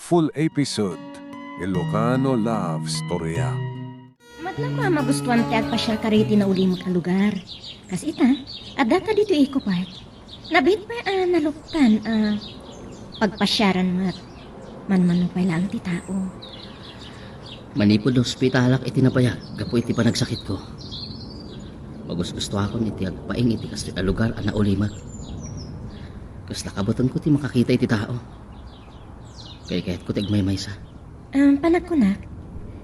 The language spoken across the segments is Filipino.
full episode, Ilocano Love Storya. Madlang ko magustuhan ti agpasyal kariti na uli mo ka lugar. Kasi ita, adata dito iko pa. Nabit pa naluktan pagpasyaran mo at manmanupay lang ti tao. Manipod hospitalak iti napayag, gapo iti panagsakit ko. Magus-gusto akong iti agpaing iti kas iti lugar ana ulimak. Kas nakabutan ko ti makakita iti tao. Kaya kahit ko tigmay-maysa. Panagkunak,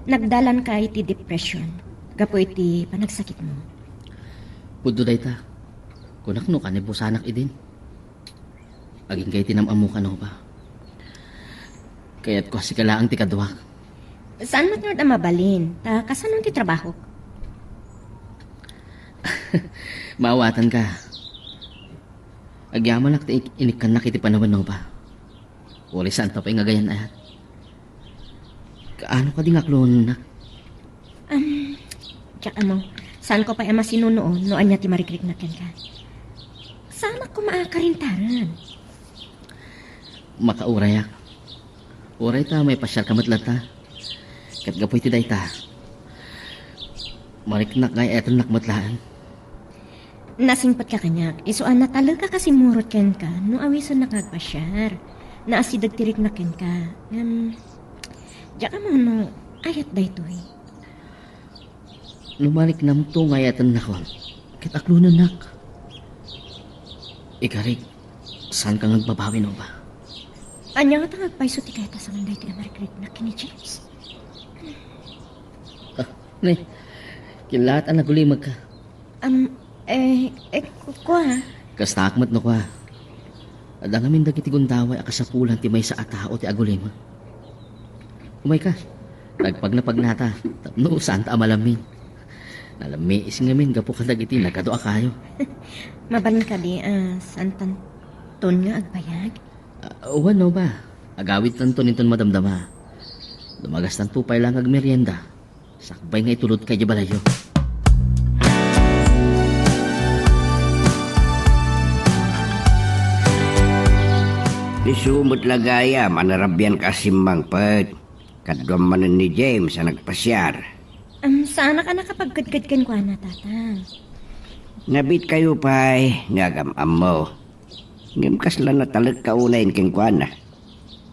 nagdalan ka iti depression. Gapo iti panagsakit mo. Puddo day ta. Kunak no kanibusanak idin. Aging kay tinamamu ka no pa. Kaya't ko sikalaang ti kadwa. Saan mo na mabalin? Ta kasanong ti trabaho? Maawatan ka. Agyaman ak ti inikan na kiti panawan no pa. Wala saan pa nga gayan ayat. Kaano ka di nga klon na? Tsaka mo, saan ko pa masinunoon noan niya ti marikrik na ken ka? Saan ako maakarintaran? Makauray ak. Uray ta may pasyal kamatlata. Kat gapoy ti day ta. Mariknak ngay eton nakmatlaan. Nasingpat ka kanyak. Isuan na talaga kasi murot ken ka no awisan nakagpasyar. Naasidag tirik na ken ka. Diyan mo no, ayat da ito eh. Lumalik nam to ngay eton nakon. Kat aklunan nak. Ikarig, saan ka nagbabawi no ba? Anya nga tangagpaiso ti kaya sa manday ti Amerikrik na kini James. Ne, kilahat ang nagulimag ka. Kukwa. Kas nakmat no ka. Ada ngamin dagiti gundaway akasapulan ti may sa atao ti agulima. Umay ka. Nagpagnapag nata. Tapno saan ta amalamin. Nalami ising ngamin gapo ka dagiti nagadoa kayo. Maban ka di santan ton nga agbayag. Wano ba? Agawit tanto niton madamdama. Lumagas ng tupay lang agmerienda. Sakbay nga itulod kay balayo. Isumot lagaya, manarabyan ka simbang pet. Kadwam manan ni James ang nagpasyar. Saan ka nakapagkadkad ko na tatang? Nabit kayo pa'y ngagamam mo. Ngim kasla na talag kaunayin king kuana.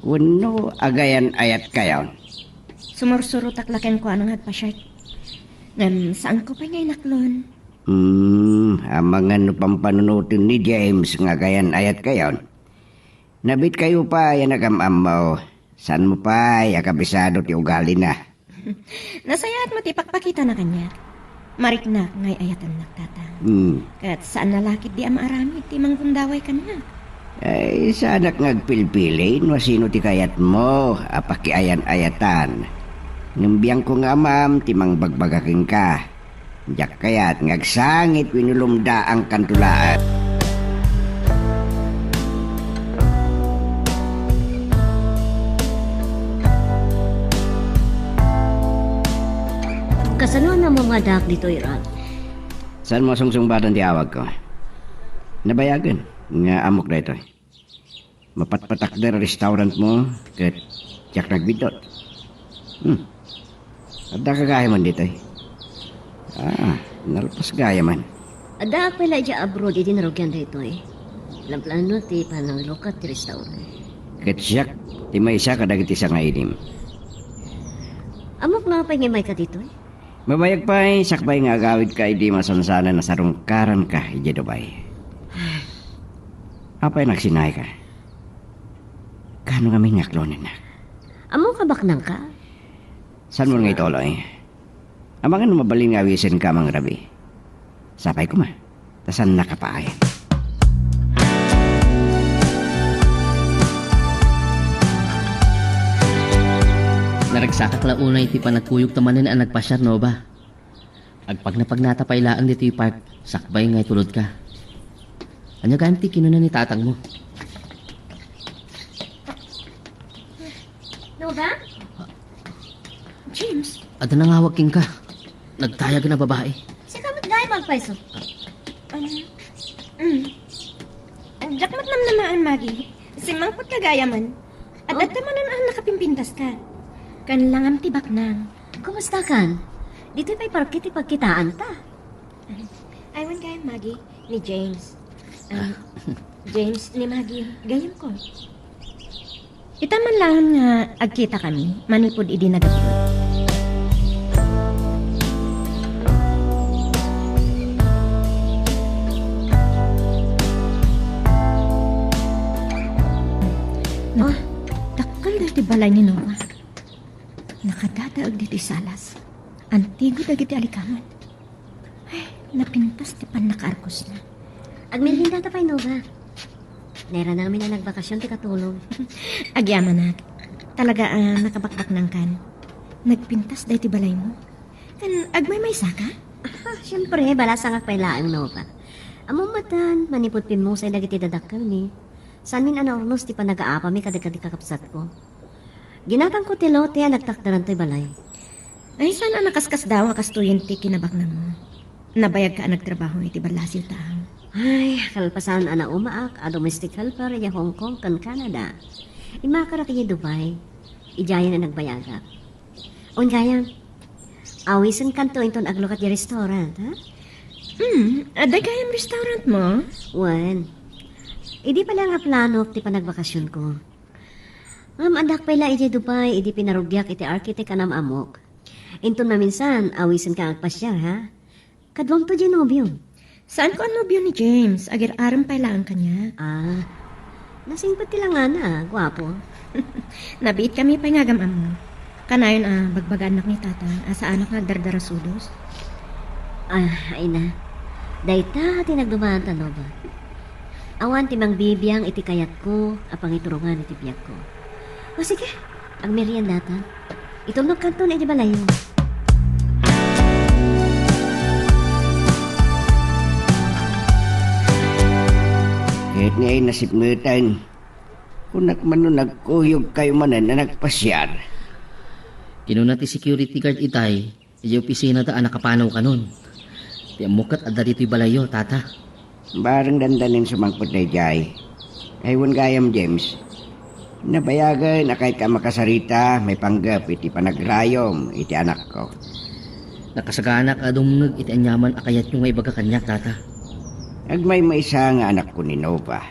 Wano agayan ayat kayon. Sumursurot aklaken ko anong agpasyar. Saan ko pa ngay naklon? Amangan no pampanunutin ni James nga gayan ayat kayon. Nabit kayo pa yan nagamam mo. San mo pa yakabisado ti ugali na. Nasayat mo ti pakpakita na kanya. Marik na ngay ayatan nagtatang. Kat saan nalakit di amaramid ti manggundaway ka na. Ay sanak ngagpilpilin wasino ti kayat mo apaki ayan-ayatan. Ngambiyang ko nga ma'am ti mangbagbagaking ka. Diyak kayat ngagsangit winulumda ang kantulaan. Kasano na mga dak dito, Iran? Saan mo sungsungbadan ti awag ko? Nabayagan nga amok na ito. Mapatpatak na restaurant mo kat tiyak nagbidot. Ada ka gaya man dito. Nalpas gaya man. Ada pala dya abroad iti narugyan dito eh. Lamplano ti panang lokat ti restaurant. Kat siyak, ti may isa kadagiti sa nga idim. Amok na pa may ka dito eh. Mabayag pa'y sakbay nga agawid ka di masansana na sarungkaran ka ijadobay. Apay nagsinay ka? Kano kami ngaklonin na? Amok ka baknang ka? Saan mo nga itoloy? Amangan mabalin nga wisin ka mang rabi. Sapay ko ma. Tasan nakapaay. Naragsakak launay ti panagkuyog tamanan ang nagpasyar no ba? Agpag napagnatapay laang dito yung park, sakbay ngay tulod ka. Anya ganti kinunan ni tatang mo. No ba? James? Ada nangawag king ka. Nagtayag na babae. Si kamot gaya magpaiso. Jakmat nam namaan, Maggie. Si Mangpot kagaya man. At dati man ang nakapimpin ka. Kanlangam tibak nang. Kumusta kan? Dito may parkit ipagkitaan ta. Aywan kayo, Maggie, ni James. James, ni Maggie, gayam ko. Ita man lang nga agkita kami, manipod idi nagapod. Dakal dati balay ni Nova. Nakadadaag dito salas. Antigo dagiti alikaman. Ay, napintas ti pan nakaarkos na. Agmilhin data pa Nova. Nera namin na nagbakasyon ti katulog. Agyaman na. Talaga nakabakbak ng kan. Nagpintas dahil ti balay mo. Kan agmay may saka? Siyempre, balasang agpailaang Nova. Among matan, manipot mo sa dagiti dadakkel ni. San min anornos ti pa nag-aapa mi kadagadi kakapsat ko. Ginatang ko ti lote nagtakdaran to'y balay. Ay, sana nakaskas daw ang kastuyin ti kinabak na mo. Nabayag ka nagtrabaho iti balasiw taang. Ay, kalpasan ana umaak a domestic helper ya Hong Kong kan Canada. Imakara kaya Dubai. Ijaya na nagbayaga. On gayam. Awisan kanto inton aglukat di restaurant, ha? Aday kayang restaurant mo? Wan. Idi pala nga plano ti panagbakasyon ko. Andak pala iti Dubai, idi pinarugyak iti architect anam amok. Inton na minsan, awisan ka agpasyar, ha? Kadwang to Genobio. Saan ko ang nobyo ni James? Agir-aram pa ilaan kanya. Nasingpat tila nga na, gwapo. Nabiit kami pa nga gamam mo. Kanayon bagbaga anak ni tata, sa anak nga dardarasudos. Ay na. Dayta, tinagdumaan ta, Nova. Awan timang bibiyang iti kayat ko, apang iturungan iti biyak ko. O sige, ang merienda ta. Itulog kanto na iti balayo. Kahit niya ay nasipmutan, kung nakmano nagkuyog kayo manan na nagpasyar. Kinuna ti security guard itay, iti opisina ta nakapanaw kanon. Ti amukat adda dito'y balayo, tata. Barang dandanin sumangpot na jay. Aywan gayam, James. Nabayagan na kahit ka makasarita, may panggap iti panagrayom iti anak ko. Nakasagana ka dumngag iti anyaman akayat yung may baga kanyak, tata. Agmay maisa nga anak ko ni Nova.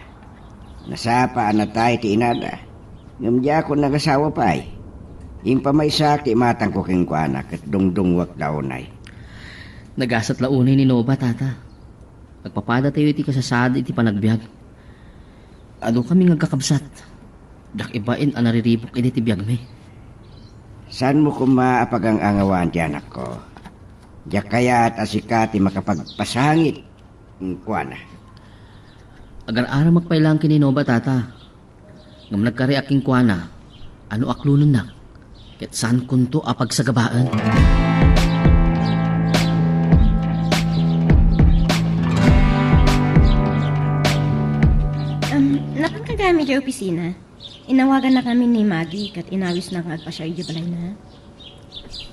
Nasapa na tayo ti inada. Ngamdya ko nagasawa pa'y. Impamaysa ti matang ko king ko anak at dungdungwak daunay. Nagasat launay ni Nova, tata. Nagpapada tayo iti kasasada iti panagbiag. Ano kami ngagkakabsat? Dak ibain ang nariribok iti tibiyag me. San mo kumaapak ang angawaan ti anak ko? Diyak kaya at asika ti makapagpasangit. Kuana. Agar-ara magpailang kini Nova, tata. Ngam nagkari aking kuana, ano aklunan na? Ket saan kunto apag sa gabaan? Napan ka kami di opisina. Inawagan na kami ni Maggie kat inawis na kagpasya iti balay na.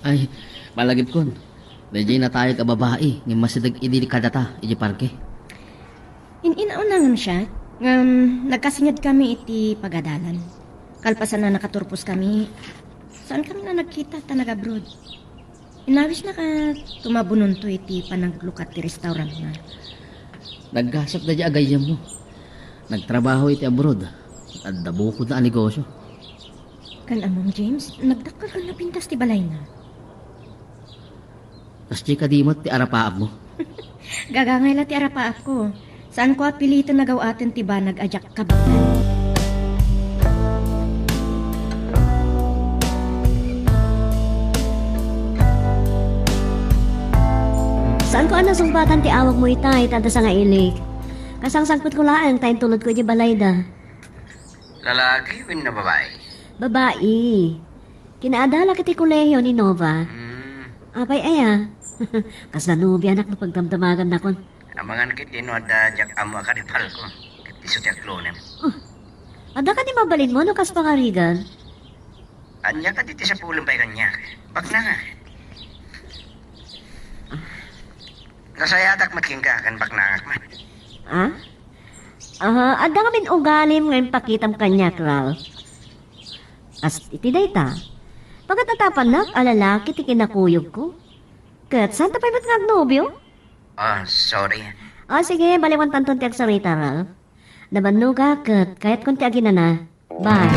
Ay, malagip kon. Dahil na tayo kababae, ng masidag idili kadata, iti parke. Inaunangan siya. Nagkasingad kami iti pagadalan. Kalpasan na nakaturpos kami. Saan kami na nagkita ta nag-abroad? Inawis na ka tumabunon to iti panaglukat ti restaurant na. Naggasap na di agayam mo. Nagtrabaho iti abroad. At dabukod na ang negosyo. Kan among James, nagdakal ka na pintas ti balay na. Tas di kadimot ti arapaab mo. Gagangay la ti arapaap ko. Saan ko apilito nagawaten ti ba nag-ajak kabagan? Saan ko sumbatan ti awag mo itay, tanda sa nga ilik. Kasangsangpot ko laan, tayong tulad ko iti balayda. Lalaki win na babae? Babae. Kinaadala kiti kolehiyo ni Nova. Apay aya. Kas na nubi anak na pagdamdamagan na kon. Amangan kit inuada jak amo akaripal ko. Kit ti klonem. Ada ka ni mabalin mo no kas pangarigan? Anya ka diti sa pulong pa'y kanya. Bak na nga. Nasayatak making ka kan bak na man. Ada ka min ugalim ngayon pakitam kanya, Kral. As iti dayta. Pagkatatapan nak, alalaki ti kinakuyog ko. Kat, saan tapay ba't ngagnobyo? Sorry. Sige, baliwan tanton ti agsarita, Ralph. Nabanno ka, kat, kahit kunti agina na. Bye.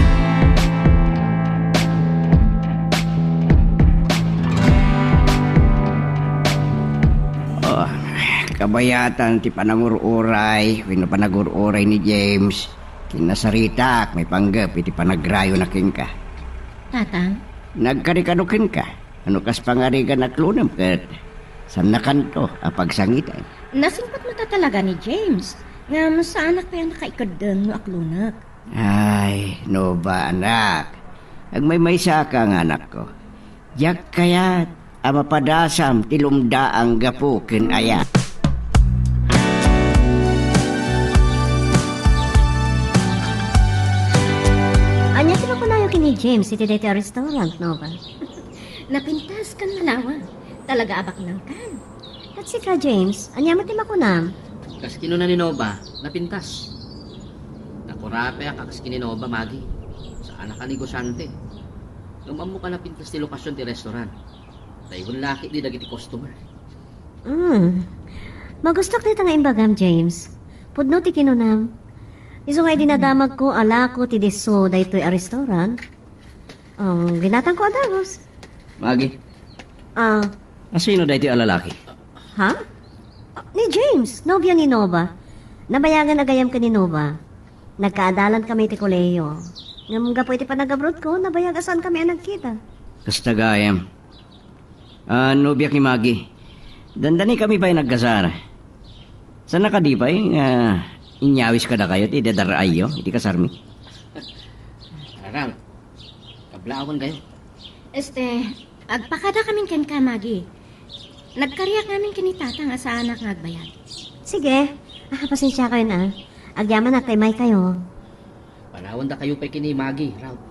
Kabayatan ti panangururay, wino panagururay ni James. Kinasaritak, may panggap, iti panagrayo na king ka. Tatang, Nagkarikanukin ka. Ano kas pangarigan at lunam kat saan na kanto apagsangitan. nasingpat mo ta talaga ni James. Nga sa anak pa yung nakaikadang no aklunak. Ay, no ba anak? Agmay sa ka ang anak ko. Yak kayat, amapadasam tilumda ang gapu ken aya. Anya ti makunayo kini James, iti dayta restaurant, no ba? Napintas kan malawa. Talaga abak ng kan. At si ka, James, anya mo ti makunam? Kas kinuna ni Nova, napintas. Nakurape ang kakas kini Nova, Magi. Sa anak ka negosante. Lumamu ka napintas ti lokasyon ti restaurant. Dahil laki di dagiti customer. Magustok dito nga imbagam, James. Pudno ti kinunam. Iso nga dinadamag ko, ala ko ti deso daytoy a restaurant. Ginatang ko adagos. Magi, Ah, asino dahi ti alalaki? ha? Ni James, nobya ni Nova. Nabayagan agayam ka ni Nova. Nagkaadalan kami ti koleyo. Ngam gapo iti panagabroad ko, nabayagasan kami ang nagkita. Kastagayam. Nobiyak ni Magi. Dandani kami ba'y nagkasara? Sana ka di ba'y inyawis ka na kayo, ti dadarayo, iti kasarmi. Arang, kablawan kayo. Agpakada kaming ken ka, Magi. Nagkariyak namin kinitata nga sa anak nga agbayad. Sige, pasensya kayo na. Agyaman na may kayo. Panawan da kayo pa kini Magi, Ralph.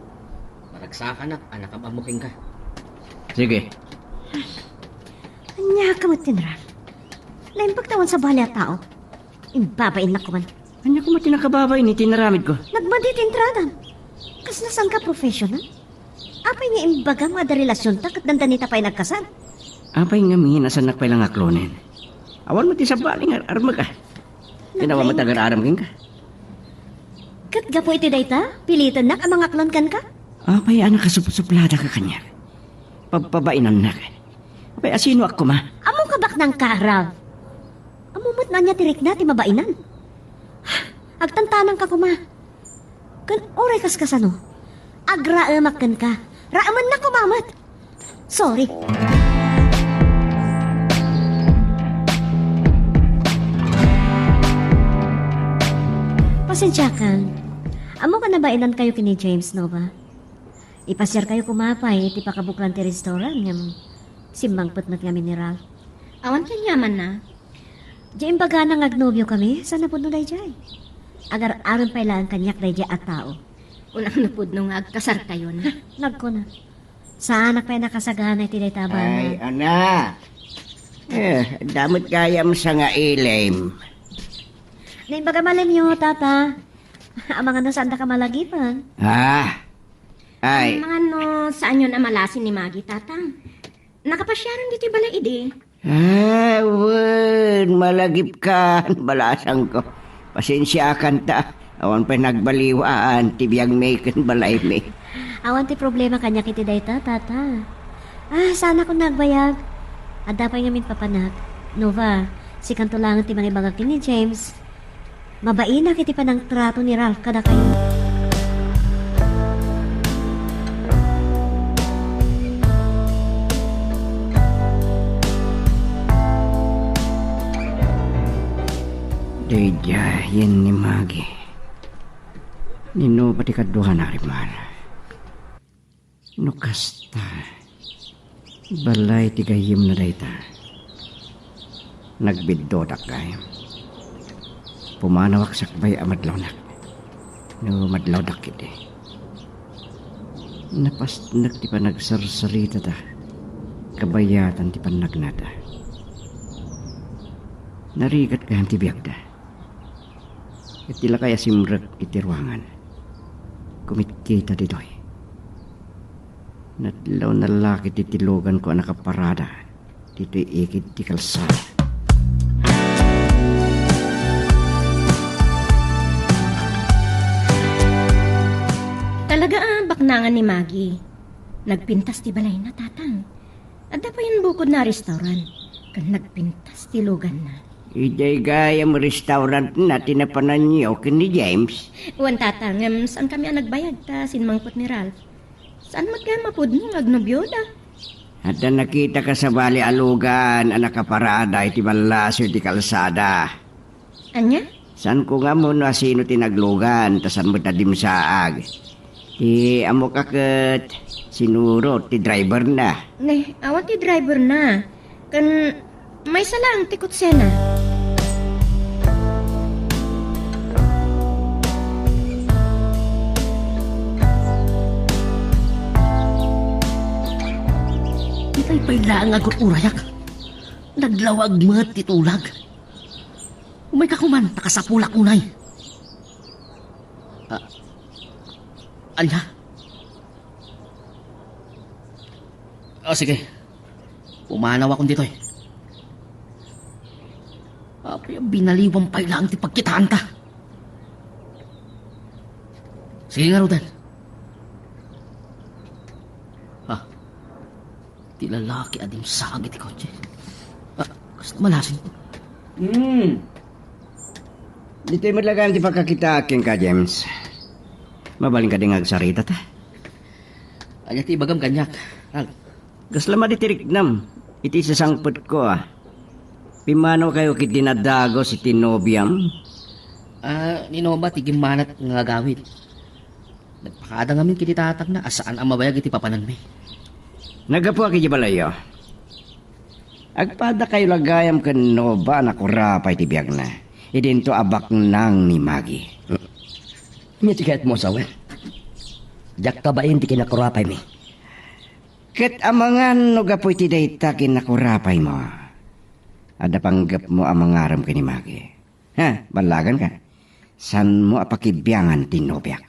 Maragsakan na, anak ang amuking ka. Sige. Anya ka mo tinral. Naimpagtawan sa bali at tao. Imbabain na ko man. Anya ko matinakababay ni tinaramid ko. Nagmandit intradan. Kas nasan ka professional? Apay nga imbaga mga da relasyon ta kat dandanita pa'y nagkasal. Apay nga mihin asan nakpailang aklonin. Awan mo ti sa baling arma ka. Tinawa mo tagar-aram king ka. Kat gapo iti dayta, pilitan nak ang mga klon kan ka? Apay anak kasuplada ka kanya. Pagpabainan na ka. Apay asino ako ma. Among kabak ng karaw. Amumot na niya tirik na ti mabainan. Agtantanang ka kuma. Kan oray kas kasano. Agraamak kan ka. Raaman na kumamat. Sorry. Pasensya kan. Amo ka na bainan kayo kini James, no ba? Ipasyar kayo kumapay, iti pakabuklan ti restaurant ngam simbang putmat kami ni Ralph. Awan ken yaman na. Diyan baga nang agnobyo kami, sana po no dayjay. Agar aron pa ilaan kanyak dayjay at tao. Unang napud nung agkasar kayo na. Nagko na. Sa anak pa nakasagana iti day Ay, tabanan. anak. Damot kayam sa nga ilim. Nain baga malim nyo, tata. Amangan na saan ka malagipan. Ha? Ay, Ang mga no, saan yun amalasin ni Magi, tatang? Nakapasyaran dito bala idi. wen, malagip ka. Balasang ko. Pasensya kan ta. Awan pa nagbaliwaan. Tibiyang may kan balay may. Awan ti problema kanya kiti day ta, tata. Sana ko nagbayag. Adda pa ngamin papanak. Nova, si kantulangan ti mga ibagag ni James. Mabaina kiti pa ng trato ni Ralph kada kayo. Deja, yan ni Magi. Nino pati kaduhan na rimana. No kasta. Balay tigayim na dayta. Nagbiddodak kayo. Pumanawak sakbay amadlaw nak. No madlaw dakit eh. Napasnak ti pa nagsarsarita ta. Kabayatan ti panagnata. Narigat ka ti biyagda. Itila kaya simrag iti ruangan. Kumit kita ditoy. Nadlaw na laki titilogan ko ang nakaparada. Dito'y ikid ti kalsada. Talaga baknangan ni Maggie. Nagpintas ti balay na tatang. At pa yung bukod na restaurant. Kan nagpintas ti lugan na. Iday gayam restaurant na tinapanan niyo ni James. Uwan tatang, saan kami ang nagbayad ta sinmangkot ni Ralph? Saan magkamapod mo agnobyoda? At na nakita ka sa bali alugan ang nakaparada iti malasyo ti kalsada. Anya? San ko nga mo na sino tinaglugan tasan mo tadim saag. Ti amo kaket sinuro ti driver na. Ne, awan ti driver na. Kan may salang ti kutsena. Ipay lang agot urayak. Naglawag mat titulag. Umay ka kuman, takasapulak unay. Anya? O sige, pumanaw akong dito eh. Apay, binaliwang pay lang ti pagkitaan ta. Sige nga, Rodan. Ti lalaki adim sagit ti kotse. Gusto malasin. Dito'y madlagan ti pagkakita aking ka, James. Mabaling ka din agsarita ta. Anya ti bagam kanyak. Gaslama di tiriknam. Iti sasangpot ko Pimano kayo kit dinadago si Tinobiam? Ninoba ti gimanat nga gawid. Nagpakada ngamin kiti tatag na asaan ang mabayag iti papanan mi. Nagapo aki balayo. Agpada kayo lagayam ken Nova na kurapay ti biag na. Idinto abak nang ni Maggie. Nya tiket mo sawe. Jak kabain ti kinakurapay mi. Ket amangan no gapoy ti dayta kinakurapay mo. Ada panggap mo amang aram ken ni Maggie. Balagan ka. San mo apakibiangan ti Nobiak?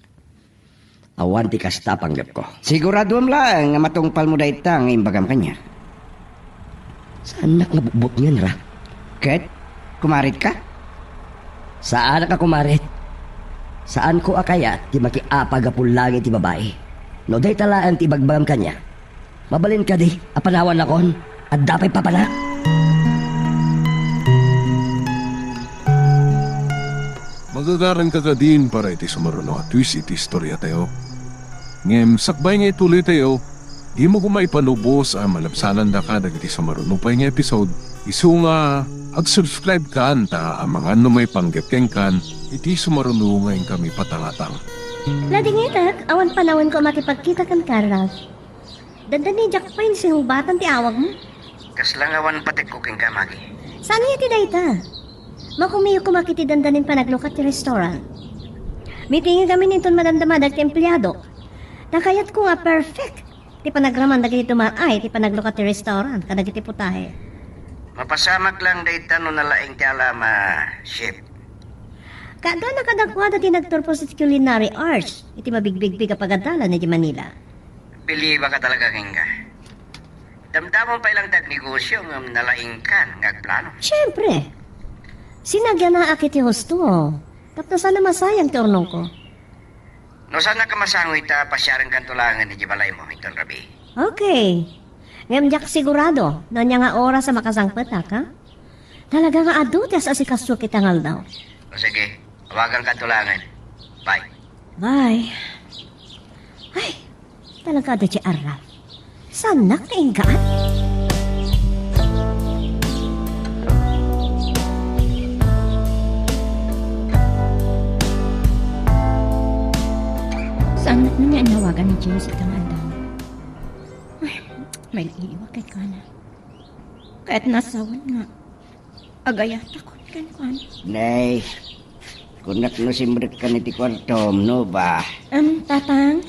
Awan ti kasta panggap ko. Sigurado lang nga matungpal mo dayta nga imbagam kanya. Saan nga bubot niyan ra? Ket, kumarit ka? Saan ka kumarit? Saan ko akaya ti makiapag apul lagi ti babae? No day talaan ti bagbagam kanya. Mabalin ka di, apanawan akon, at dapay papana. Magagaran ka ka din para iti sumaruno at twist iti istorya tayo. Ngem, sakbay nga ituloy tayo, di mo kumaipanubos ang malabsanan da ka dagiti sumaruno pa nga episode. Isu nga, ag-subscribe ka ta ang mga may panggapkeng kan, iti sumaruno ngayon kami patangatang. Ladingitak, awan panawin ko makipagkita kan Ralph. Dandan ni Jack Pine si hubatan ti awag mo. Kaslangawan pati cooking ka, Maggie. Saan niya ti dayta? Makumiyo ko makiti dandanin panaglukat ti restaurant. Mitingin kami ninton madamdamadag ti empleyado. Nakayat ko nga perfect. Ti panagraman dagiti tumaay, ti panaglukat ti restaurant, kadagiti putahe. Mapasamak lang dayta no nalaing ti alama, chef. Kada nakadagwada ti nagturpo sa culinary arts, iti mabigbigbiga pagadala ni di Manila. Piliba ka talaga kinga. Damdamon pa ilang negosyo ng nalaing kan ngagplano. Siyempre. Sinagyan na akit ti husto. Tapos sana masayang ti ornong ko. No sana ka masangoy ta pasyaran kan tulangan ni Jibalay mo iton rabi. Okay. Ngam jak sigurado, na niya nga oras sa makasangpet ka? Talaga nga adutas asikaso kita ngal daw. O sige, awagan kan tulangan. Bye. Bye. Ay, talaga ada si Arraf. Sana kainggaan? Saan na niya nawagan ni James itang andaw? Ay, may iiwa kay Kana. Kahit nasawan nga, agayat ako kan Kana. Nay, kunak no simret ka ni ti kwartom, no ba? Tatang,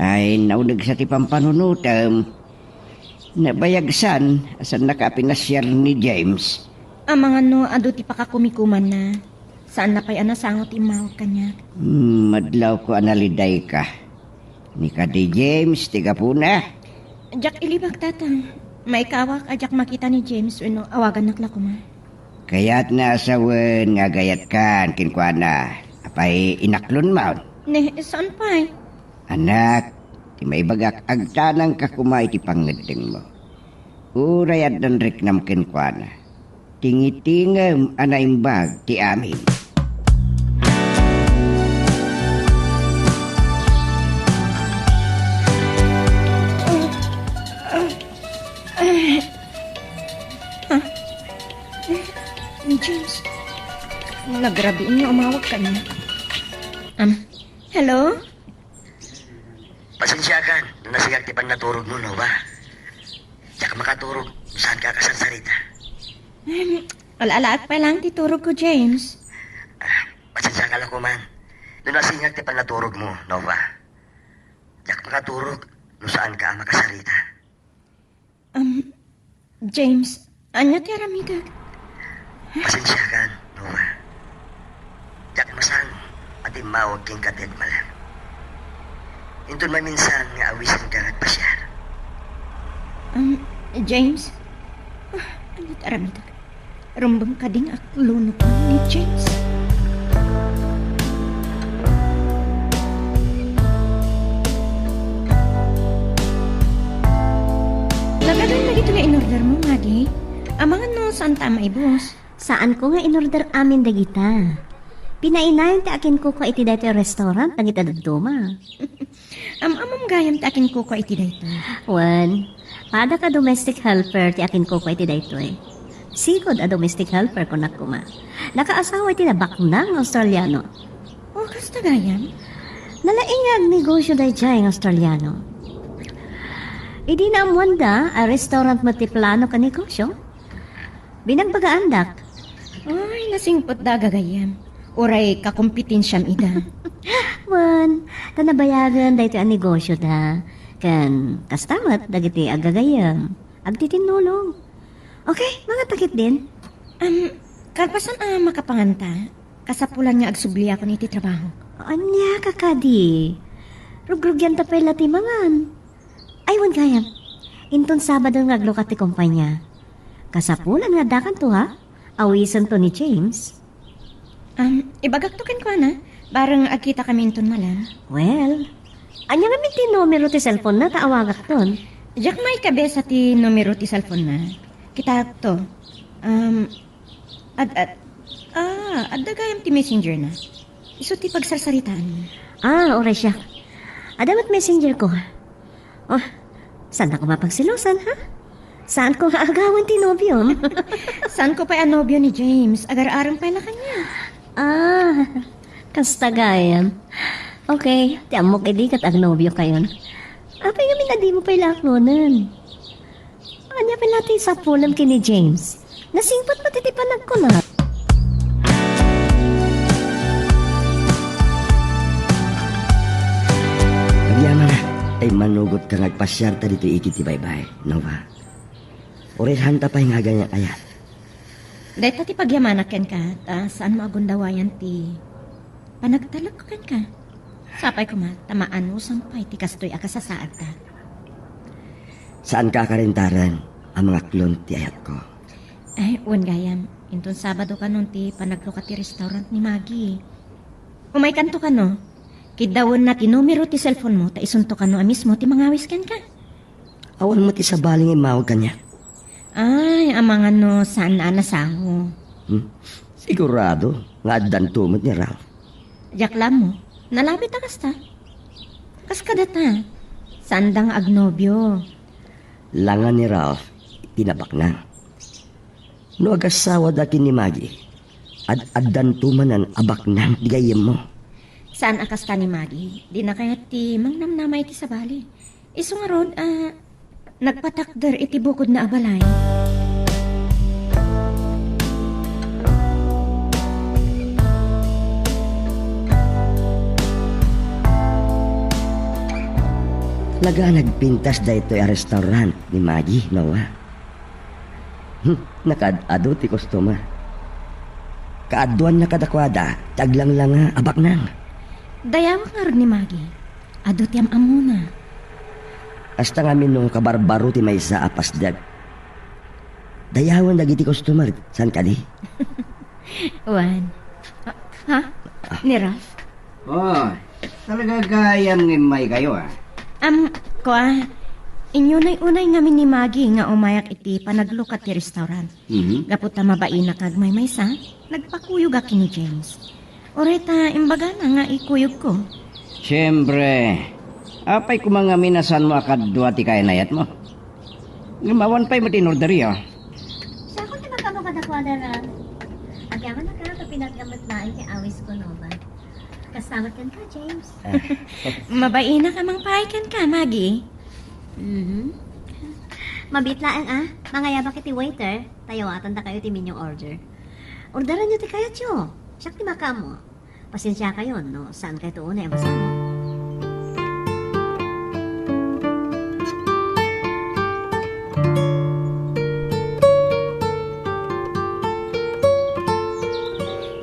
Ay, naunag sa ti pampanunutam. Nabayagsan, asan nakapinasyar ni James. ang mga no, ado ti pakakumikuman na. Saan na pa'y anasangot imawag kanya? Madlaw ko analiday ka. Ni Kati James, tiga puna. Jack ilibag tata. May kawak ajak makita ni James no awagan nakla ko ma. Kaya't naasawan nga gayat kan kinkwana. Apay inaklon maun. Ne, saan pa eh? Anak, ti may bagak agtanang kakumay ti pangadeng mo. Urayat dan riknam kinkwana. Tingitingem anaimbag ti amin. James, nagrabi niyo umawag ka niya. Hello? Pasensya ka, nasigag ti naturog mo, no ba? Tsaka makaturog, saan ka kasansarita? Alaalaat pa lang titurog ko, James. Pasensya ka lang ko man. Nasigag ti naturog mo, no ba? Tsaka makaturog, no saan ka makasarita? James, anya ti aramidag? Pasensya ka, no ba? Tsaka masang, pati mawag king katid malam. Intun maminsan nga awisin ka at pasyar. James? Anya ti aramidag? Rumbang ka ding aklunok ni James. Lagagan na dito nga in-order mo, Maggie. Amangan no, saan tama ibos? Saan ko nga in-order amin dagita? Pinainayon ti akin ko iti dito restaurant nang ita dagduma. Amam gayam ti akin ko iti dito. Wan, pada ka domestic helper ti akin ko iti dito eh. Sigod a domestic helper ko nakuma. Nakaasawa iti na baknang Australiano. Oh, kasta gayam? Nalaingag negosyo day jay ng Australiano. Idi na amwanda a restaurant matiplano ka negosyo. Binagbagaan Ay, nasingpot da gagayam. Uray kakompetensyam ida. Wan, tanabayagan dahito ang negosyo da. Kan, kastamat, dagiti agagayam. Agtitinulong. Okay, mga takit din. Karpasan makapanganta. Kasapulan nga agsubli ako niti trabaho. Anya, kakadi. Rugrugyan ta pala timangan. Ay, wan kayam. Inton Sabado nga aglokat ti kumpanya. Kasapulan nga dakan to ha. Awisan to ni James. Ibagaktukin ko na. Barang agkita kami inton malam. Well, anya nga ti numero ti cellphone na taawagak ton. Jack may kabesa ti numero ti cellphone na. Kita to. Adagayam ti messenger na. Iso ti pagsarsaritaan mo. Oray siya. Adamat messenger ko. Oh, saan ako mapagsilusan, ha? Saan ko haagawan ti nobyo? Saan ko pa ang nobyo ni James? Agar-arang pa na kanya. Kastagayan. Okay, ti amok edi kat ag nobyo kayon. Apay nga minadi mo pa ilaklonan. Anya pa natin sa pulam kini James. Nasingpot matitipanag ko na. Nagyama na, ay manugot ka ngagpasyar ta dito ikiti bye-bye, no ba? Orehan ta pa nga ganyan ayat. Dahil ti pagyamanak ken ka, saan maagundawayan ti panagtalag ko ken ka. Sapay ko tamaan mo sampay ti kastoy akasasaad ta. Saan ka karintaran ang mga klon ti ayat ko? Ay, wan gayam. Inton Sabado ka nun ti panaglukat ti restaurant ni Maggie. Umay kanto ka no. Kidawon na ti numero ti cellphone mo, ta isunto ka no mismo ti mangawis ken ka. Awan mo ti sabaling imawag kanya. Ay, amangan no, saan na nasaho. Sigurado, nga adan tumot ni Ralph. Jaklam mo, nalapit na kasta. Kaskadata, saan dang agnobyo? Langan ni Ralph, tinabak na. No agasawa daki ni Maggie, adan tumanan abak na digayem mo. Saan akasta ni Maggie? Di na kaya ti mangnamnamay ti sabali. Iso nga rod, nagpatakder iti bukod na abalay. Laga nagpintas da ito yung restaurant ni Maggie, no ha? Nakadado ti kostoma. Kaaduan na kadakwada, taglang lang nga abak nang. Dayawak nga rod ni Maggie. Ado tiyam amuna. Hasta nga nung kabarbaro ti may sa apasdag. Dayawan dagiti customer. San ka di? Juan. Ha? Ni Ralph? Oh, talaga gayam ngimay kayo ah. Kwa, inyo na'y unay ngamin ni Maggie nga umayak iti panaglukat ti restaurant. Gapot ta mabaina kag may sa, nagpakuyog aki ni James. Oreta, imbaga na nga ikuyog ko. Siyempre, apay kumanga minasan mo akadwa ti kainayat mo. Gumawan pa'y matinorder ah. Sa ako na magkamo ka na kwadara. Agyaman na ka pinaggamot na kay awis ko no ba? Kasamat kan ka, James. Mabaina ka mang paikan ka, Maggie. Mabitlaan ah. Mga yabak iti waiter. Tayo atan ta kayo ti minyong order. Orderan nyo ti kayo, tiyo. Siyak ti makamo. Pasensya kayo, no? Saan kayo tuon ay masamo?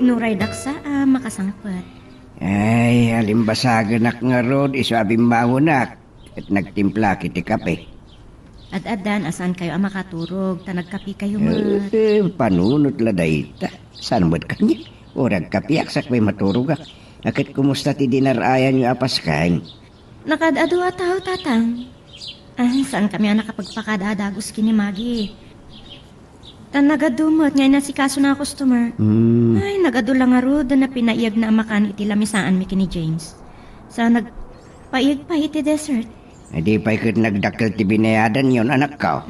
Inuray daksa, makasangpat. Ay, alimbasagan nga rod, isabing maunak. At nagtimpla kiti kape. Ad-adan, asan kayo makaturog, ta nagkapi kayo ma... Panunot la dayta. Saan ba't kanya? Orag kapiyak sak may maturog ah. Akit kumusta ti dinarayan yung apas kain? Nakadado ataw, tatang. Saan kami nakapagpakadadagos kini Maggie? Tan nagadumot, ngayon na si kaso na customer. Ay, nagado lang nga ro, na pinaiyag na amakan iti lamisaan mi kini James. Sa nagpaiyag pa iti dessert. Ay di pa ikot nagdakil ti binayadan yon anak ka.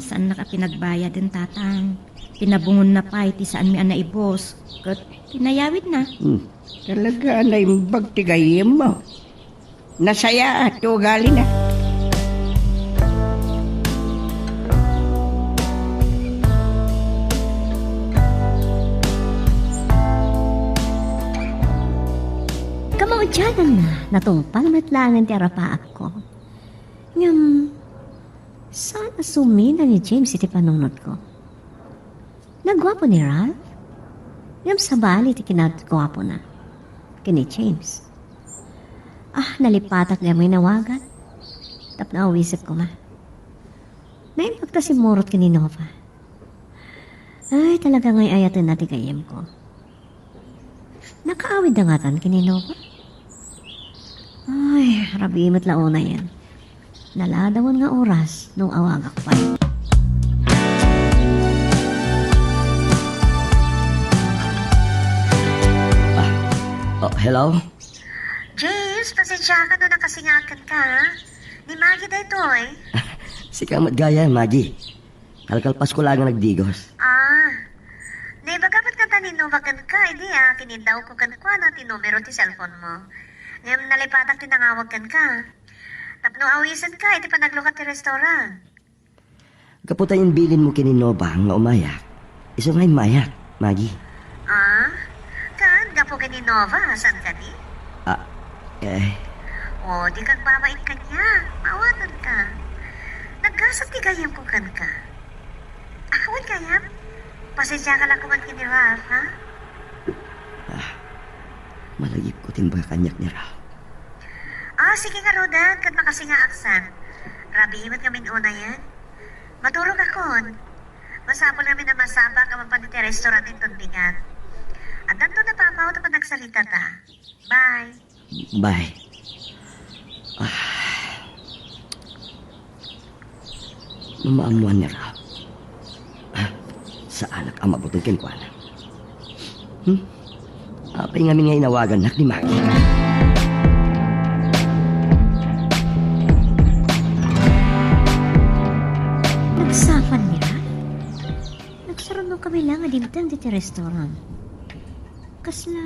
Saan nakapinagbaya din tatang? Pinabungon na pa iti saan mi anaibos. Kat pinayawid na. Talaga na imbag ti gayem mo. Nasaya at ugali na. Kamaudyanan na. Natungpal matlangan ti arapaak ko. Ngam, sana sumina ni James iti panunod ko. Nagwapo ni Ralph? Ngam sabali ti kinagwapo na. Kini James. Nalipatak na may nawagan. Tap na awisip ko ma. Naimpagta si Morot kini Nova. Ay, talaga ngay ayatan natin kayem ko. Nakaawid na nga tan kini Nova. Ay, rabimot launa yan. Naladawan nga oras nung awagak pa. Hello? James, pasensya ka doon nakasingakan ka, ha? Ni Maggie da ito, eh. Si Kamat Gaya, Maggie. Kalkalpas ko lang ang nagdigos. Naibagapat ka taninovakan ka, hindi kinindaw ko kan kwa na tinumero ti cellphone mo. Ngayon nalipatak tinangawag kan ka. Tapno awisan ka, iti panaglukat ti restaurant. Kaputa yung bilin mo kininova nga umayak. Isa nga yung mayak, Maggie. Kan, gapo Nova, saan ka di? Di kang babait ka niya. Mawanan ka. Nagkasat ti gayam ko kan ka. Akawan gayam? Pasensya ka lang kuman kini Ralph, ha? Malagip ko timba kanyak ni Ralph. Sige nga, Rodan. Kan makasi nga aksan. Rabihimat kami una yan. Maturog akon. Masapol namin na masabak ang mapaniti restaurant in Tundingan. At danto na pamaw na panagsalita ta. Bye. Bye. Mamaamuan ni Ralph. Sa anak ang mabutong kinkwana. Apay nga nga inawagan nak ni Maggie. Nagsapan niya? Nagsarunong kami lang adimtang diti restaurant. Kasla...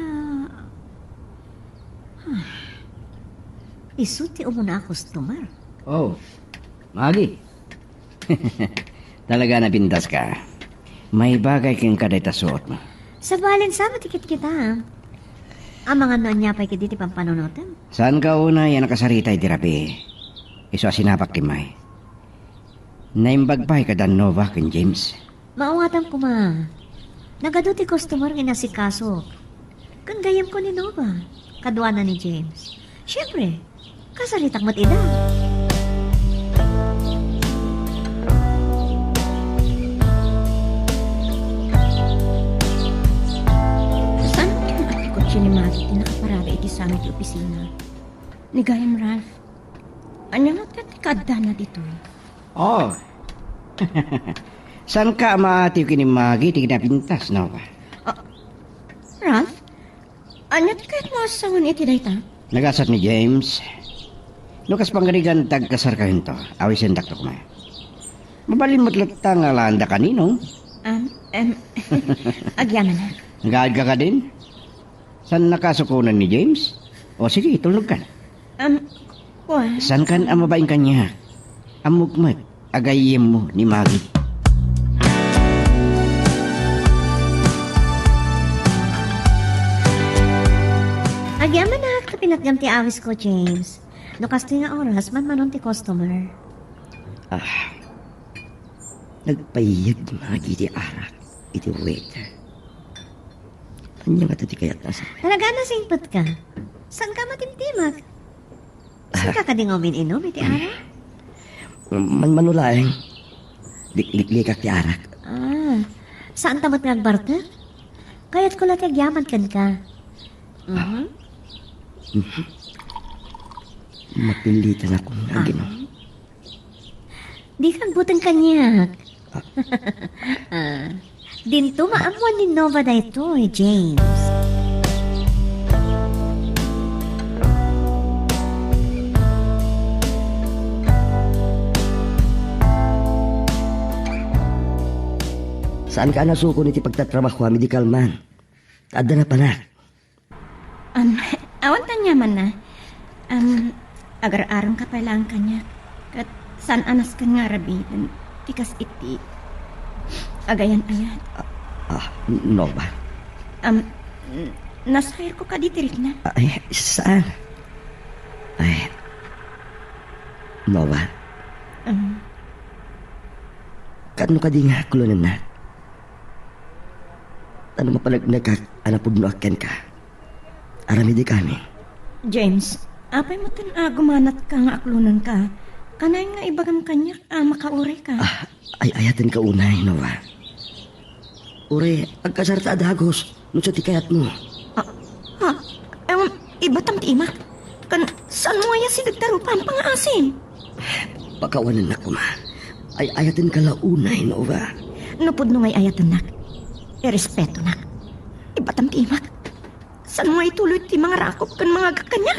Isuti umuna ang customer. Maggie. Talaga napintas ka. May bagay kang kadayta suot mo. Sa balin sama tikit kita, ha? Ang mga nanyapay ka diti pampanunutan. Saan ka una yan nakasaritay di rapi? Iso sinapak ti May. Naimbagpay ka dan Nova ken James. Maungatan ko ma. Nagaduti customer nga nasikaso. Kan gayam ko ni Nova. Kadwa na ni James. Siyempre, Kasaritak mo't ida. Saan ka ang ati kotse ni Maggie tinakaparada iti sa amin di opisina? Ni Gayam Ralph. Anya magtatikadda na dito eh. Oh. Saan ka maatiw kini Magi ti kinapintas, no? Ralph? Anya ti kahit mo asawan iti dayta? Nagasat ni James. Lukas pangganigan tagkasar ka hinto. Awisin dakto ko na. Mabalin mo't lata nga landa kanino. Agyaman na. Nagaad ka din? Saan nakasukunan ni James? O sige, tulog ka. Kuha. Saan kan ang mabaing kanya? Amugmat, agayim mo ni Maggie. Agyaman na, kapinatgam ti awis ko, James. Lukas ti nga oras, man ti customer. Nagpayag ni Maggie di arak. Iti waiter. Anya nga ti kayat nasa? Talaga na singpot ka. Saan ka matimtimag? Saan ka kadingomin inom, iti ara? Manulaeng. Liklikak ti arak. Saan tamot nga agbarter? Kaya't ko lang agyaman kan ka. Mapilitan akong naginom. Di kang butang kanyak. Dinto maamuan ni Nova da ito, James. Saan ka nasuko niti pagtatrabaho medical man? Ada na pa na. Awan tanya man na. Agar-arang ka pala ang kanya. Kat saan anas ka nga rabi. Tikas iti. Agayan-ayan. No ba? Nasahir ko ka ditirik na. Ay, saan? Ay, no ba? Kano ka di nga kulunan na? Ano mapalagnag ka, anapod no aken ka? Arami di kami. James, apay mo gumanat ka nga aklunan ka. Kanay nga ibagam kanya, makauray ka. Ay ayatin ka unay, no ba? Ure, agkasarta adagos, nung sa tikayat mo. Ibatam ti ima. Saan mo aya sinagtarupan pang-asin? Pagkawanan na ko ma. Ay ayatin ka launay, no ba? Napod no ngay ayatan nak. Irespeto nak. Ibatam ti ima. Saan mo ituloy ti mga rakop kan mga kakanyak?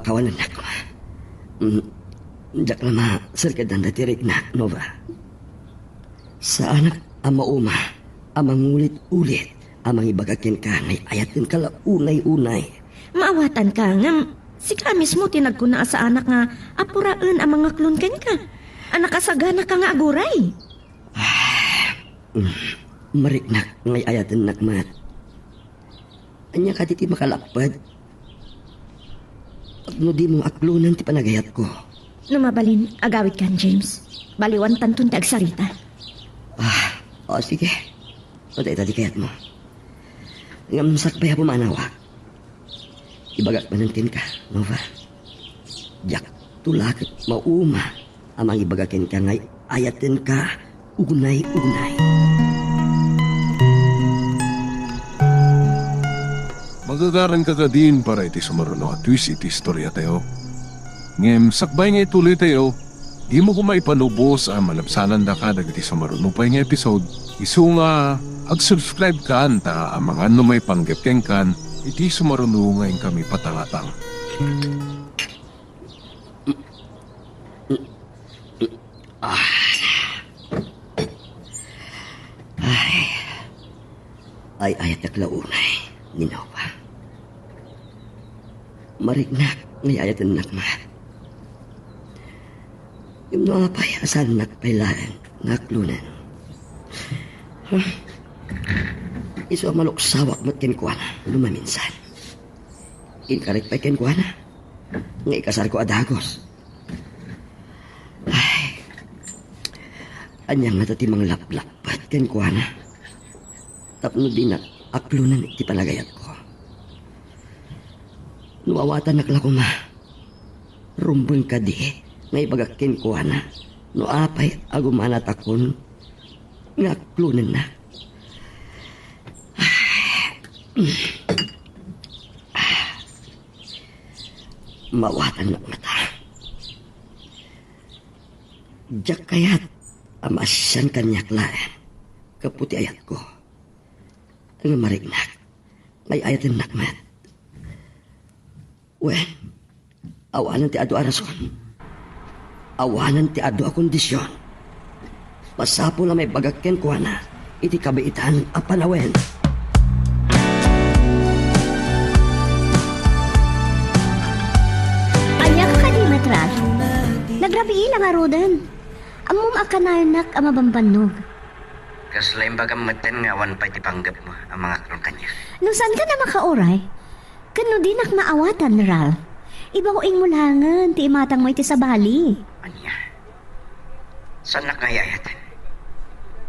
Kawanan na ko ma. Diyak na ma, sarkadan na tirik na, no ba? Sa anak, ang mauma, ang mangulit-ulit, ang ibagakin ka, ngay ayatin ka unay-unay. Maawatan ka nga, si ka mismo tinagkuna sa anak nga, apuraan ang mga klunken ka. Anak asagana ka nga aguray. Mariknak, ngay ayatin nakmat. Anya ka titi makalapad. Pag no di mong aklunan ti panagayat ko. Numabalin, agawit kan, James. Baliwan tantun ti agsarita. Sige. Patay tadi kayat mo. Ngamsak pa ya pumanawa. Ibagak manantin ka, Nova. Jak tulakit mauma. Amang ibagakin ka ngay ayatin ka. Ugunay-ugunay. Magagaran ka ka din para iti sumaruno at twist iti istorya tayo. Ngem, sakbay nga ituloy tayo, di mo kumaipanubos ang malabsanan da ka dagiti sumaruno pa nga episode. Isu nga, ag-subscribe ka anta ang mga numay panggepkeng kan, iti sumaruno ngayon kami patangatang. Ay ayat naglaunay, Ninowa. Marignak, ngay ayat ang nakmat. Yung mga payasan nakpailaan, ngaklunan. Iso ang maluksawak mat kenkwana, lumaminsan. Inkarit pa'y kenkwana, ngay kasar ko adagos. Ay, anyang natatimang laplapat kenkwana. Tapno din na aklunan iti panagayat ko. Nuawatan nakla ko ma. Rumbon ka di. Ngay bagakin ko na. No apay agumanat akon. Nga klunan na. Mawatan na mata. Diyak kayat amasan kanyak lain. Kaputi ayat ko. Ang marignak. Ngay ayatin nakmat. Wen, awanan ti ado arason. Awanan ti ado a kondisyon. Pasapo na may bagakken ko na. Iti kabaitan a panawen. Anya ka kadimat, Ralph. Nagrabi ilang arudan. Amom akanayon nak amabambanog. Kaslay bagang matan nga awan pa itipanggap mo ang mga krong kanya. No saan ka na makauray? Kano din ak maawatan, Ralph. Iba ko ing mulangan, ti imatang mo iti sa bali. Anya? Saan nakayayatan?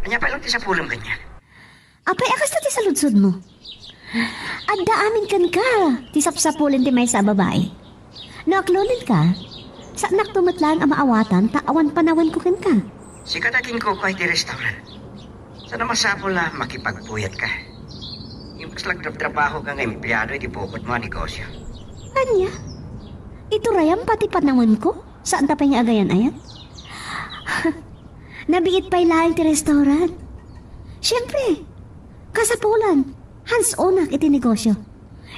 Anya pa lang ti sa pulong kanya. Apay akas na ti sa ludsod mo. Adda amin kan ka, ti sapsapulin ti may sa babae. Naaklonin ka, sa anak tumatlaan ang maawatan, taawan panawan ko kin ka. Si kataking ko kahit ti restaurant. Sana masapol na makipagpuyat ka. Yung kaslang trabaho ka ng empleyado, iti bukod mo ang negosyo. Anya? Ito rayam pati panawan ko? Saan tapay nga agayan ayat? Nabiit pa'y laing ti restaurant. Siyempre, kasapulan, hands-on ak iti negosyo.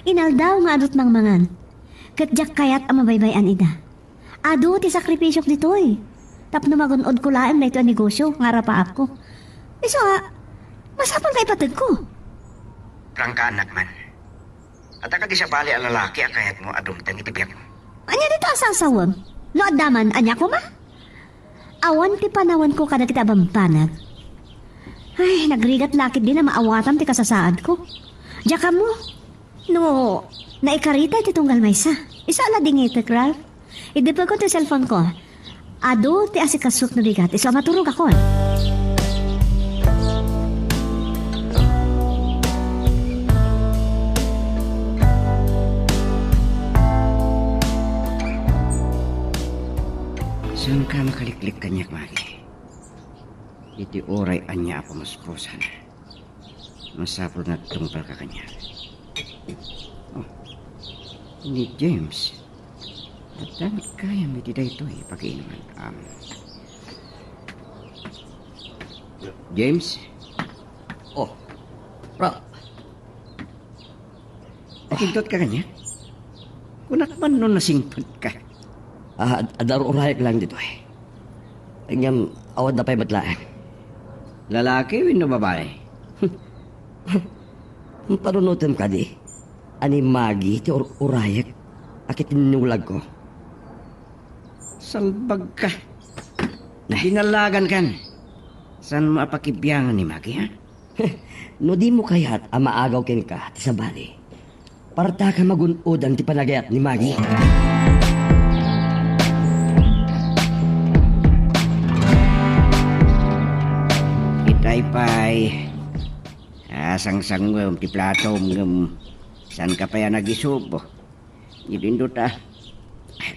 Inaldaw nga adot mangmangan. Katjak kayat ang mabaybayan ida. Ado ti sakripisyok ditoy. Tapno magunod ko laeng na ito ang negosyo, nga rapaap ko. Iso masapang kay patag ko. Prangka anak man. At ka di sa bali ang lalaki akayat mo adumtang itibiyak mo. Anya dito asasawag? No adaman, anya ko ma? Awan ti panawan ko kada kita bampanag. Ay, nagrigat lakit din na maawatan ti kasasaad ko. Diyan mo. No, naikarita ti tunggal maysa. Isa ala dingitek, Ralph. Idipag ko ti cellphone ko. Ado ti asikasuk na bigat. Isa maturog ako. Saan ka makaliklik kanyak, Magi? Iti oray anya ako masposan. Masapol na tungpal ka kanya. Oh, ni James. At damit kaya may tida ito pag-inuman. James? Oh, Ra. Nakindot ka kanya? Kunak man nun nasingpot ka. Adaro urayag lang dito eh. Ang awad na pa'y matlaan. Lalaki o babae? Panunutan ka di. Ani Magi ti urayag. Akit ninulag ko. Salbag ka. Dinalagan kan. Saan mo apakibyangan ni Magi, ha? No di mo kaya't amaagaw kin ka ti sa bali. Parta ka magunodan ti panagayat ni Magi. Itay-pay. Asang-sangwem ti platom ngem. San ka pa yan nagisubo? Ibindot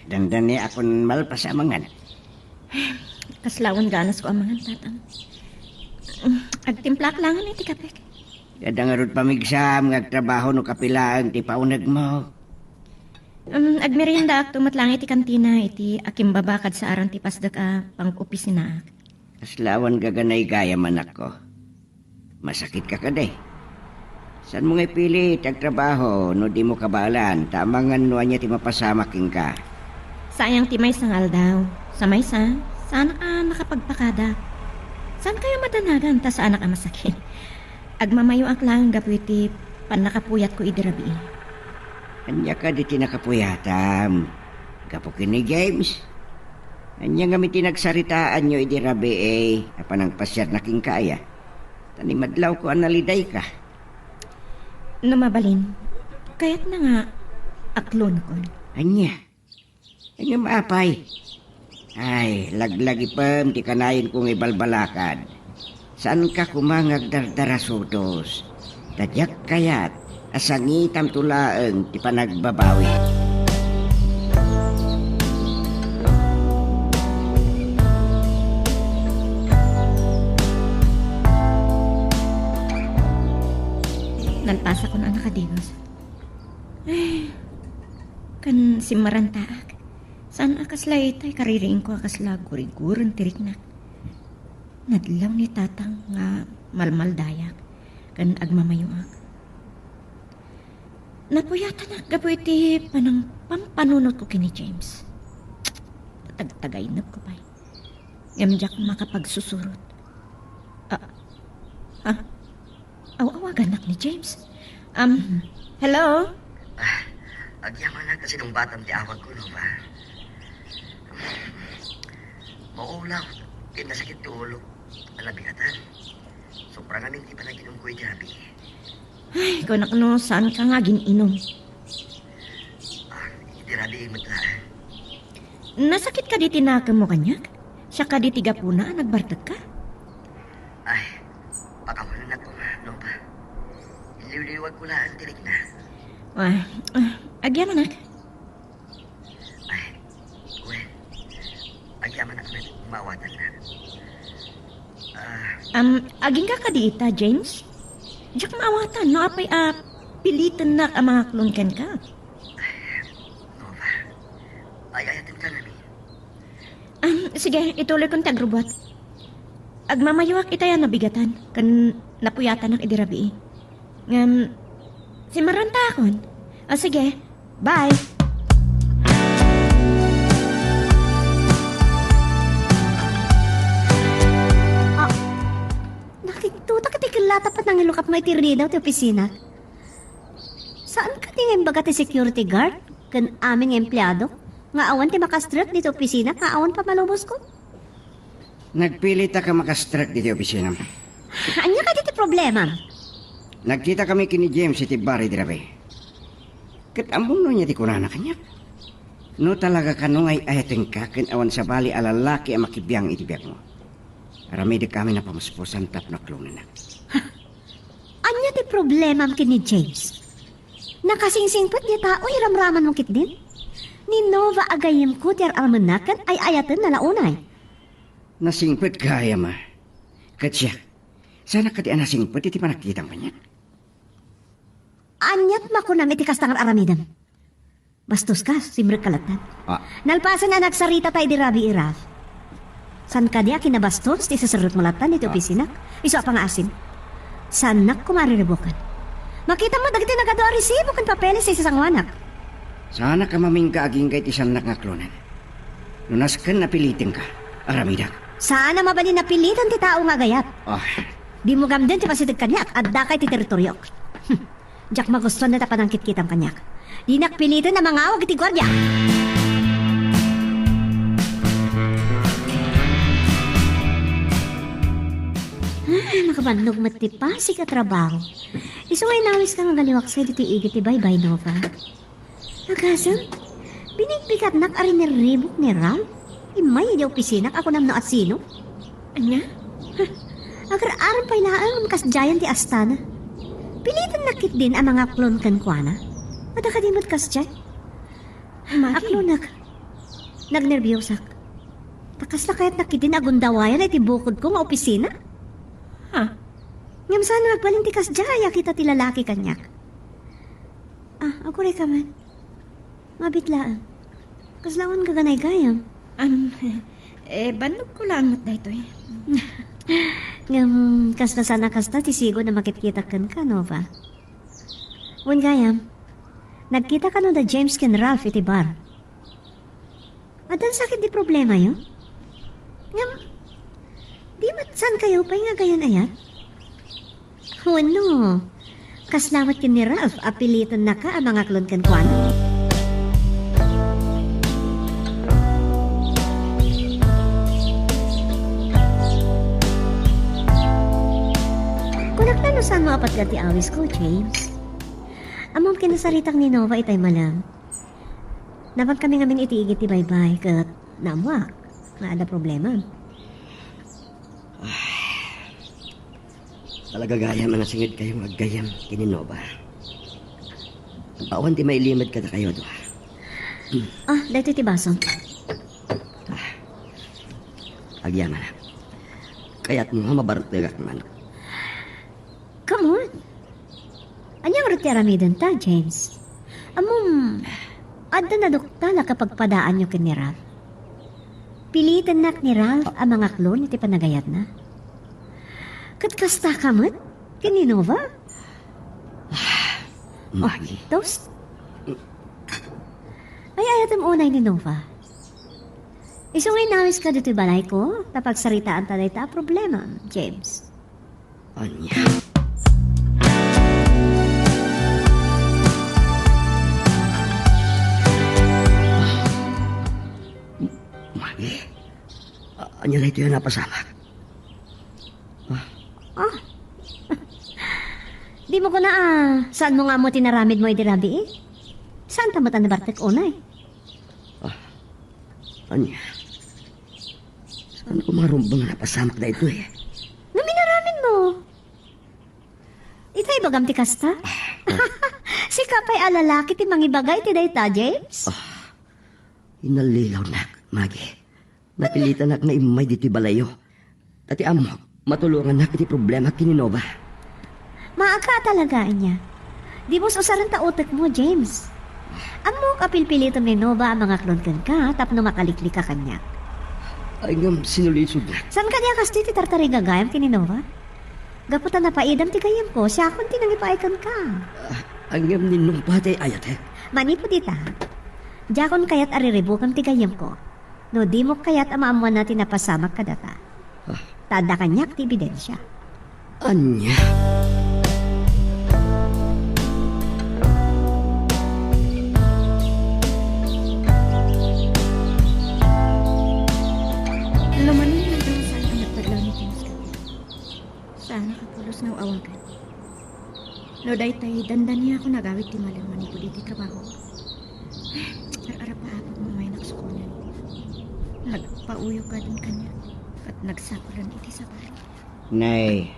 Dandan niya akong malpasamangan. Kaslawan ganas ko ang mga tatang. Agtimplak langan iti kapek. Kada nga ron pamigsam, ngagtrabaho no kapilaan, ti paunag mo. Agmerienda ak tumatlang iti kantina iti akim babakad sa aran ti pasdag pang-opisina ak. Kaslawan gaganay gaya man ako. Masakit ka kaday. San mo nga pili tagtrabaho no di mo kabalan, tamangan no anya ti mapasamaking ka. Sayang ti may sangal daw. Sa may sana ka nakapagpakada. Saan kaya matanagan ta sa anak masakit? Agmamayo ak lang gapu iti panakapuyat ko idirabi. Anya ka di tinakapuyatam. Kapukin ni James. Anya nga mi tinagsaritaan nyo idirabi apanang pasyar na king kaya. Tanimadlaw ko analiday ka. Numabalin, kaya't na nga aklon ko. Anya maapay. Ay, laglagi pam ti kanayin kong ibalbalakad. Saan ka kumangag dardarasutos? Tadyak kayat asangitam tulaeng ti panagbabawi. makadigos. Ay, kan si Marantaak. Saan akaslay tay kariring ko akasla guriguran tirik na. Nadlaw ni tatang nga malmaldayak kan agmamayuak. Napuyatan na gapo iti panang pampanunot ko kini James. Tatagtagay na ko pa. Yamjak makapagsusurot. Awawagan nak ni James. Hello? Agyaman na kasi nung batang tiawag ko, no ba? Maulaw, kinasakit tulo. Alabigatan. Sobrang aming di pa naginom ko gabi. Ay, kung nakano, saan ka nga gininom? Hindi rabi matla. Nasakit ka di tinaka mo kanyak? Siya ka di tiga puna, nagbartag ka? Ay, pakamulan na ko, no ba? Iliwliwag ko lang ang tirik na. Agya manak. Ay, well, agyaman ako na umawatan na. Aging ka ita, James? Diyak maawatan, no apay, pilitan na ang mga klonken ka. No ba? Ay, ayatin ka namin. Sige, ituloy kong tagrubot. Agmamayuak ita yan nabigatan, kan napuyatan ng idirabi. Si Maranta akon. Sige, bye. Nakikituta ka tikilata pa nang ilukap mo itirni daw ti opisina. Saan ka tingin baga ti security guard? Kan aming empleyado? Nga awan ti makastrap dito opisina, nga awan pa malubos ko? Nagpilit ka makastruck dito opisina. Anya ka dito problema? Nagkita kami kini James iti bari dirabe. Kat ambong no niya ti kunana kanyak. No talaga kanungay ayating ka ken awan sa bali alalaki ang makibiyang iti biyak mo. Rami di kami na pamuspusan tap na klunan na. Anya ti problema kini James? Nakasingsingpot niya tao iramraman mong kit din? Ni Nova agayim ko ti aralmanakan ay ayatan na launay. Nasingpot kaya ma. Kat siya, sana ka di anasingpot iti panakitang kanyak. Anyat makunam iti kastangar aramidan. Bastos ka, simrek kalatan. Nalpasan na nagsarita tayo di Rabi Iraf. San ka di kinabastos ti sasarot mulatan iti opisina? Iso pa nga asin. Sanak kumariribukan. Makita mo dagiti nagado a resibo kan papeles sa isang wanak. Sana ka mamingka aging kay ti sanak nga klunan. Lunas ka napilitin ka, aramidak. Sana mabali napilitan ti tao nga gayat. Di mo gamden ti pasidag kanyak at dakay ti teritoryok. Diyak magustuhan na tapanangkit kitang kanyak. Di nakpilitan na mangawag iti gwardya. Nakabandog matipa si katrabaho. Isungay nawis ka nga galiwak sa dito igit ti bye-bye Nova. Nagasan, binigbigat nak arin ni ribok ni Ram. Imay di opisina ako nam no at sino. Anya? Agar-aran pa inaan kas giant ti Astana. Pilitan nakit din ang mga klon kankwana. Madakadimot kas dyan. Aklonak. Nagnerbiyosak. Takas na kaya't nakit din agundawayan ay tibukod ko nga opisina. Ngam sana magbalin ti kas dyan kita ti lalaki kanyak. Ako rin ka man. Mabitlaan. Kaslawan ka ganay gayam. Banog ko lang mat dahito eh. Ngam kasta sana kasta ti sigo na makikita kan ka, Nova. Wan gayam, nagkita ka no da James ken Ralph iti bar. Adan sakit di problema yun? Ngam, di matsan kayo pa nga gayan ayat? Wano, kaslamat ken ni Ralph apilitan na ka ang mga klon ken kuana. Saan mo apat gati awis ko, James? Amang kinasaritang ni Nova itay malang. Napag kami ngamin itiigit ti bye-bye kat namuak. Nga ada problema. Talaga gayam ang nasingid kayo maggayam kini Nova. Awan ti may limit ka na kayo do. Dito ti baso. Agyaman na. Kaya't mo mabarot na man. Come on. Anyang ti aramidon ta, James. Amom, adda na duktala kapag padaan nyo kin ni Ralph. Pilitan nak ni Ralph ang mga klon iti panagayat na. Katkasta ka mo't, kin ni Nova? Maggie. Toast? Ay, ayatam unay ni Nova. Isungay nawis ka dito balay ko, tapag saritaan taday ta problema, James. Anya. Maggie. Anya na ito yung napasamak. Di mo ko na saan mo nga mo tinaramid mo iti rabi eh? Saan tamatan na bartek unay? Anya. Saan ko marumbang napasamak na ito eh? Naminaramid mo. Itay bagam ti kasta? Si kapay alalaki ti mangibagay ti dayta, James? Inalilaw na, Maggie. Napilitan nak na imay dito balayo. Ati amo, matulungan na iti problema kininova. Maaka talagaan niya. Di mo susaran ta utak mo, James. Amo kapilpilito ni Nova ang mga klon ka tapno makaliklik ka kanya. Ay ngam sinulisod na. San kanya kasti ti tartari gagayam kini Nova? Gaputan na paidam ti gayam ko, siya akong tinangipaikan ka. Ay ngam ninong patay ayat eh. Mani po dita. Jakon kayat ariribukam ti gayam ko. No di mo kayat amaamuan natin napasamak ka data. Tada kanyak ti ebidensya. Anya. Lamanin na daw saan ang nagpadlaw ni James kami. Sana kapulos na awagan. No daytay, dandan niya ako nagawit ti malaman ni Puliti trabaho. Arara pa ako mo may naksukunan. Nagpauyo ka din kanya at nagsakulan iti sa bari. Nay,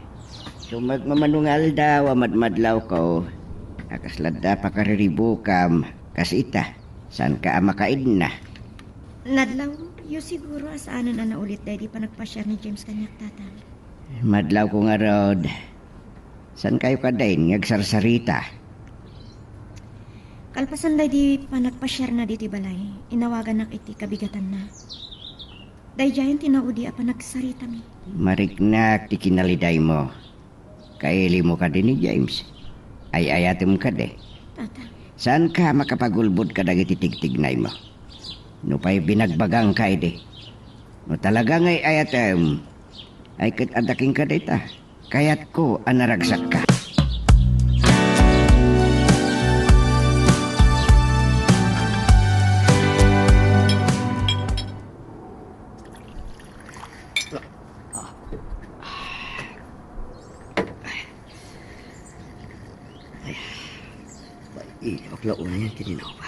sumagmamanungal daw amadmadlaw ko. Akaslada pa kariribukam. Kasita, saan ka makaid na? Nadlaw, yo siguro asaanan na ulit dahil di pa nagpa-share ni James kanyak tatan. Madlaw ko nga rod. San kayo kadain ngagsarsarita? Kalpasan dahil di pa nagpa-share na diti balay, inawagan nak iti kabigatan na. Dahil dyan tinaudi apa nagsarita mi. Mariknak ti kinaliday mo. Kaili mo ka din ni James. Ay ayatim ka de. Tata, Saan ka makapagulbod ka dagiti tigtignay mo? No pa'y binagbagang ka de. No talaga ngay ayatem. Ay kat adaking ka dita. Kayat ko anaragsak ka. Ilaw-launa yan kininawa.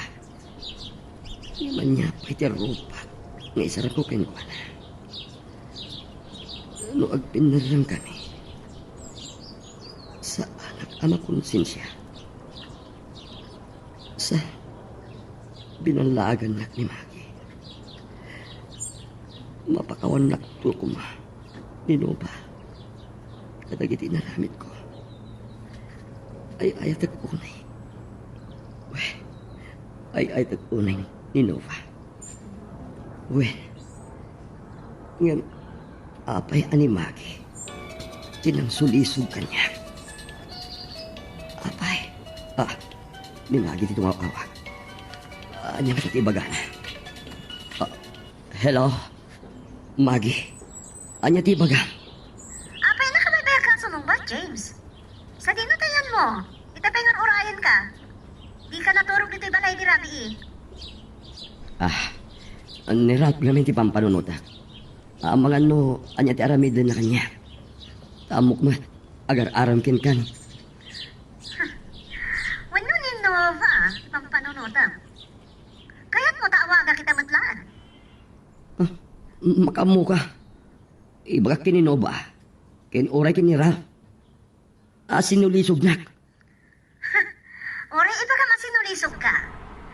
Naman niya pa itirupa. Nga isara ko kinuha na. Ano agpinarang kami. Sa anak ama konsensya. Sa binalagan nak ni Maggie. Mapakawan nak tulkuma. Ninoba. Kadagiti naramit ko. Ay ayat agpunay. Ay tag-unay ni Nova. Ngayon, apay animagi. Tinang sulisog kanya. Apay. Ni Maggie dito mawawag. Anyang sa tibagana. Hello, Maggie. Anya tibaga. Apay na kamay ka sa mong ba, James? Sa dinatayan mo, itapengan orayan ka. Di ka naturog dito'y balay di Rabi eh. Nirap namin ti pampanunutak. Ang mga no, anya ti aramidin na kanya. Tamok mo, agar-aram kan. Wano ni Nova, pampanunutam. Kaya't mo taawaga kita matlaan. Makamu ka. Ibagak kininoba. Ken oray kinira. Sinulisog nak. Ore, iba ka masinulisog ka.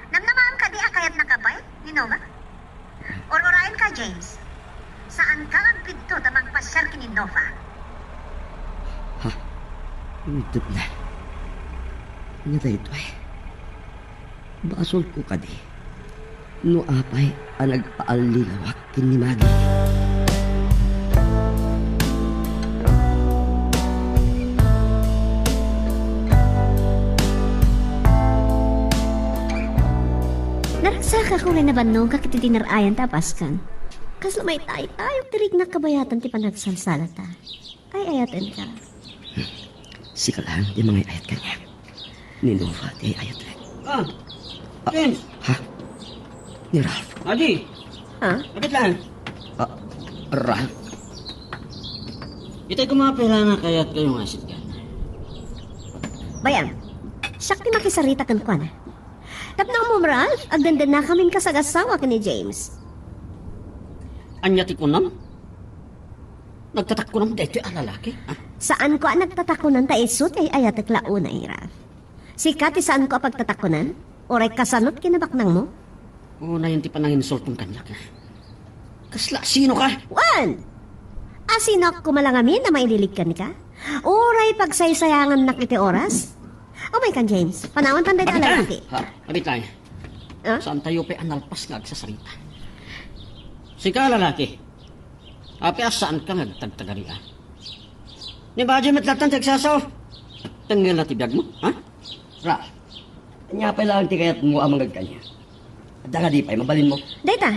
Namnamaan ka di akayat nakabay, ni Nova? Or orayan ka, James? Saan ka ang pito na magpasyar kini Nova? Hintot na. Nga daytoy. Basol ko ka di. No apay ang nagpaalilawak kinimagi. Naragsaka ko nga nabanong kakiti dinarayan tapas kan. Kas lumay tayo tirig na kabayatan ti panagsalsala ta. Ay ayatan ka. Sika lang di mga ayat kanya. Ninova di ayat lang. Vince! Ha? Ni Ralph. Adi! Ha? Bakit lang? Ralph? Itay kumapila na kaya't kayong asit ka. Bayan, sakti makisarita kan kwa na. Tapno mo, Ralph, agdandan na kamin kasagasawa ka ni James. Anya ti kunam? Nagtatak kunam dito ang lalaki? Saan ko ang nagtatakunan ta isut ay ayatek launa, Ralph? Sikati saan ko ang pagtatakunan? Oray kasanot kinabaknang mo? Una yung ti pananginsultong kanya ka. Kasla, sino ka? Wan! Asinok kumalangamin na maililig ka ni ka? Oray pagsaysayangan na kiti oras? O may kan, James. Panawan tanday ta lalaki. Abit lang. Ah? Saan tayo pa analpas nga sa sarita? Sika lalaki. Api saan ka nagtagtagari ah? Ni ba dyan matlatan tagsasaw? Tanggal na tibiyag mo, ha? Ralph. Anya pa lang ti kayat mo ang mga kanya. At nga di pa'y mabalin mo. Dayta,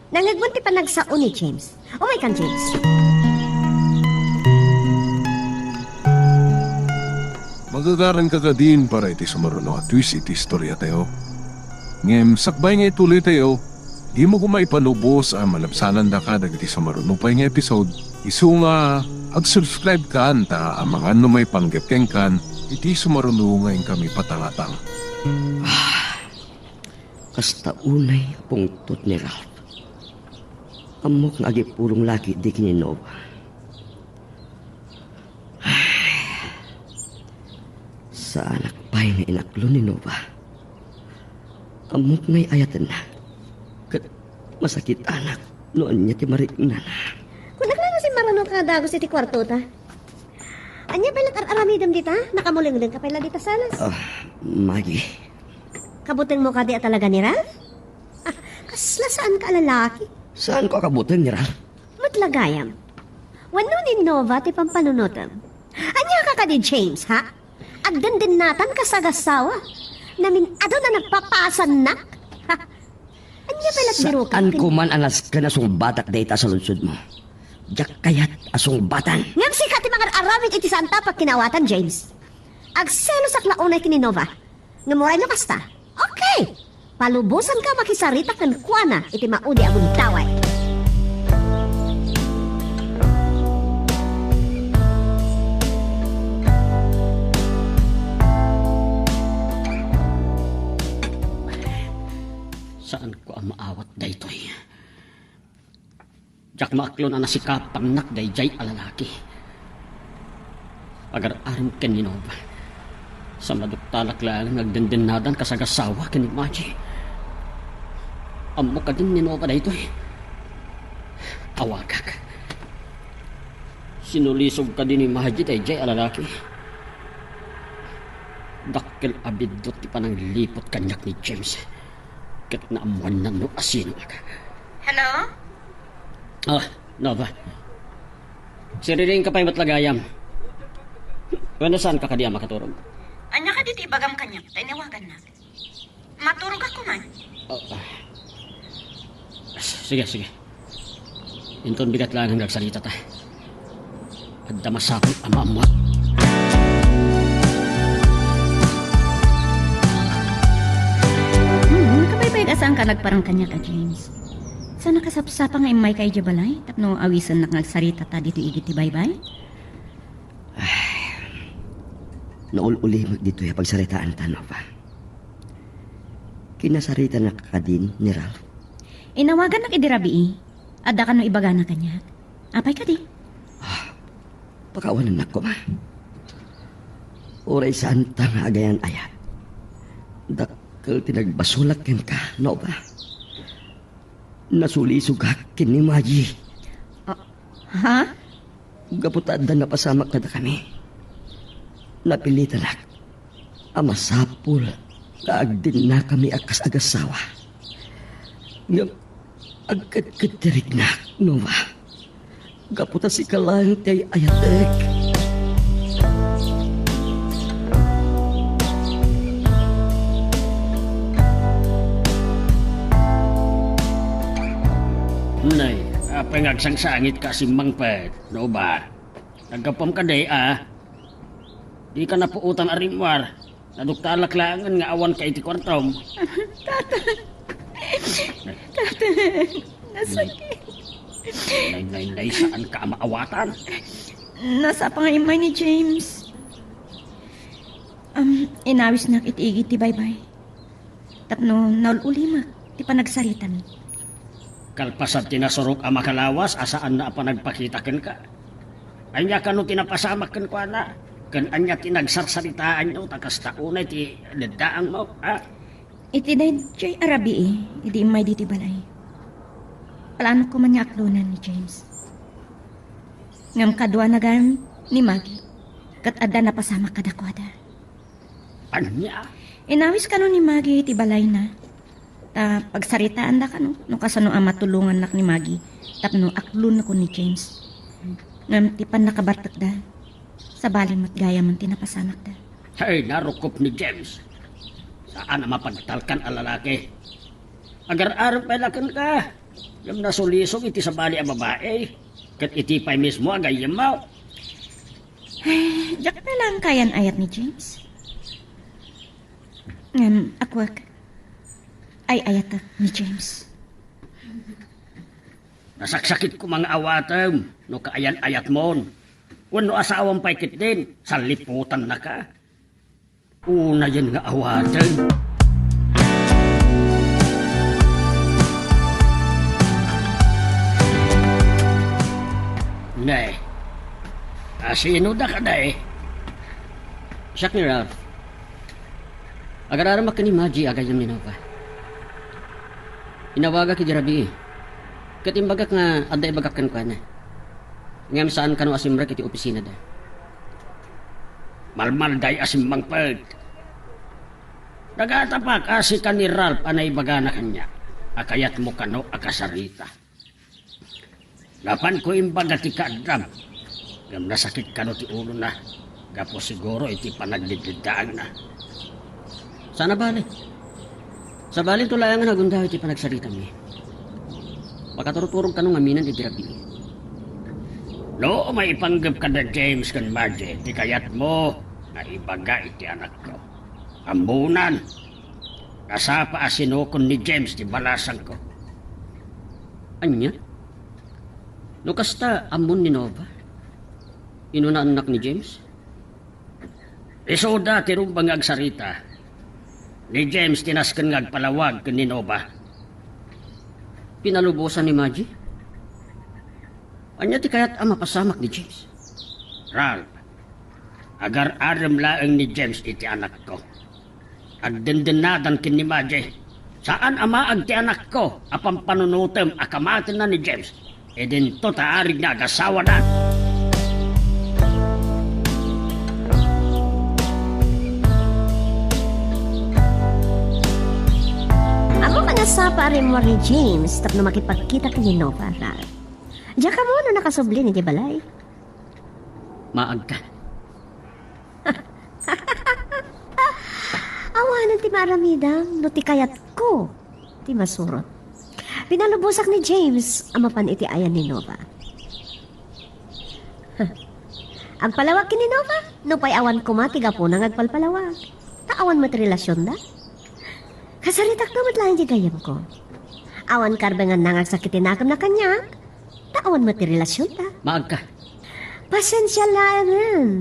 nangagmunti pa nagsaon ni James. O may kan, James. Magagaran ka din para iti sumaruno at twist iti istorya tayo. Ngem, sakbay nga ituloy tayo, di mo kumaipanubos ang malabsanan da ka dagiti sumaruno pa nga episode. Isu nga, ag-subscribe ka anta ang mga may panggapkeng kan, iti sumaruno ngayon kami patangatang. Kasta unay pungtot ni Ralph. Amok nga purong laki di kininova. Sa anak pa'y nga inaklo ni Nova. Amok nga'y ayatan na. Kat masakit anak noon niya ti mariknan. Kung naglaro si Marano ka dagos iti kwarto ta. Anya pala aramidam dita? Nakamuling-uling ka pala dita salas. Maggie. Kabuting mo ka di talaga ni Ralph? Kasla saan ka lalaki? Saan ko kabutin ni Ralph? Matlagayam. Wano ni Nova ti pampanunutam. Anya ka di James, ha? Agdan din natan kasagasawa. Namin ado na nagpapasan nak. Ha? Anya palat biro ka? Saan ko man anas ka na sung batak data sa lunsod mo? Diyak kayat asong batan. Ngam sikat ti mga aramid iti santa pag kinawatan, James. Agselo sa klaunay kininova. Ngamuray no kasta. Okay. Palubusan ka makisarita kan kuana iti maudi abong taway. Saan ko ang maawat daytoy? Diyak maaklo na nasikap pangnak dayjay alalaki. Agar-aram kaninova. Sa maduktalak lang nagdendinadan kasagasawa kanimaji. Amo ka din ninova daytoy. Awagak. Sinulisog ka din ni Mahaji dayjay alalaki. Dakkel abidot ti panang lipot kanyak ni James. Kat naamuan na no asino ka. Hello? Nova. Siriring ka pa'y matlagayam. Kung saan ka kadiya makaturog? Anya ka diti bagam kanya, tinawagan na. Maturog ako man. Sige. Inton bigat lang ang nagsalita ta. At damasakot ama-ama. Kabaybayag asaan ka nagparang kanya ka, James? Sana kasapsapa nga imay kay Jabalay, tapno awisan na nagsarita ta dito igit ti baybay? Naul-ulimag dito yung pagsaritaan ta, Nova. Kinasarita na kakadin ni Ralph. Inawagan na kidirabi Adda ka no ibaga na kanya. Apay ka di. Pakawanan na ko ba? Oray saan ta nga agayan ayat. Dakkel tinagbasulat ken ka, Nova. Nasulisog ka kinimaji. Ha? Gaputad na napasamak na kami. Napilitan ak. Amasapul, kaagdin na kami akas-agasawa. Nga, agkat-katirig na, Nova. Gaputa si kalang tay ayatek. Nay, apa nga sangit ka si Mang Pet, no ba? Nagkapam ka day, Di ka na puutan arimwar. Naduktalak langan nga awan ka iti kwartom. Nasakit. Nay, saan ka maawatan? Nasa pangimay ni James. Inawis na itigit ti baybay. Tapno naululima ti panagsaritan. Kalpasat tinasurok ang makalawas, asaan na pa nagpakitakan ka. Anya ka no tinapasamakan ko na. Kan anya tinagsarsaritaan nyo, takas taunay ti nadaang mo, Iti day jay arabi idi may diti balay. Plano ko man niya aklunan ni James. Ngam kadwa na gan ni Maggie. Kat adda na pasama kadakwada. Anya? Inawis ka no ni Maggie iti balay na. Ta pagsaritaan da ka no kasano ang matulungan nak ni Maggie. Tapno aklun na ko ni James. Ngam ti pan nakabartak da. Sa bali mo't gaya man tinapasamak da. Hey, narukop ni James. Saan na mapagtalkan ang lalaki? Agar-arap palakan ka. Yung nasulisog iti sa bali ang babae. Kat iti pa'y mismo agayam mo. Diyak na lang kayan ayat ni James. Ngam akwak ay ayat ni James. Nasaksakit ko mga awatam. No kaayan ayat mo. Wano asawang paikit din. Sa liputan na ka. Una yan nga awatam. Nay, asino da ka day? Siyak ni Ralph. Agar-aram ka ni Maggie agayam ni Nova. Inawaga ki Jarabi. Katimbagak nga aday bagakan ko na. Ngam saan ka no asimra kiti opisina da. Malmal day asim Mang Pet. Nagatapak asi ka ni Ralph anay baga na kanya. Akayat mo kano akasarita. Lapan ko imbaga ti kaadram. Ngam nasakit kano ti ulo na. Gapo siguro iti panagdididaan na. Sana bali. Sa balin tulayangan nagundaw iti panagsarita mi. Makaturturog ka nung aminan iti Jarabi. No, may ipanggap ka na James kan Margie. Di kayat mo na ibaga iti anak ko. Ambunan. Kasapa asinukon ni James di balasan ko. Anya? No kasta amon ni Nova. Inuna anak ni James? Isoda tirumbang agsarita. Ni James tinaskan ngagpalawag kan ni Nova. Pinalubosan ni Maggie? Anya ti kayat ang mapasamak ni James? Ralph, agar-aram laeng ni James iti anak ko. Agdendinadan kin ni Maggie. Saan amaag ti anak ko? Apang panunutem akamatin na ni James. E din to taarig na agasawa na. Ako ka nasapa rin mo ni James tapno makipagkita ka ni Nova, Ralph. Diyan ka mo na nakasubli ni Balay. Maag ka. Awanan ti maramidam, no ti kayat ko, ti masurot. Pinalubosak ni James, amapan iti ayan ni Nova. Ang palawag ki ni Nova, no pa'y awan ko matiga po nang agpalpalawag. Taawan mo ti relasyon da? Kasaritak naman lang di gayam ko. Awan karbengan nang agsakitin akam na kanya, taawan mo ti relasyon da? Maag ka. Pasensya lang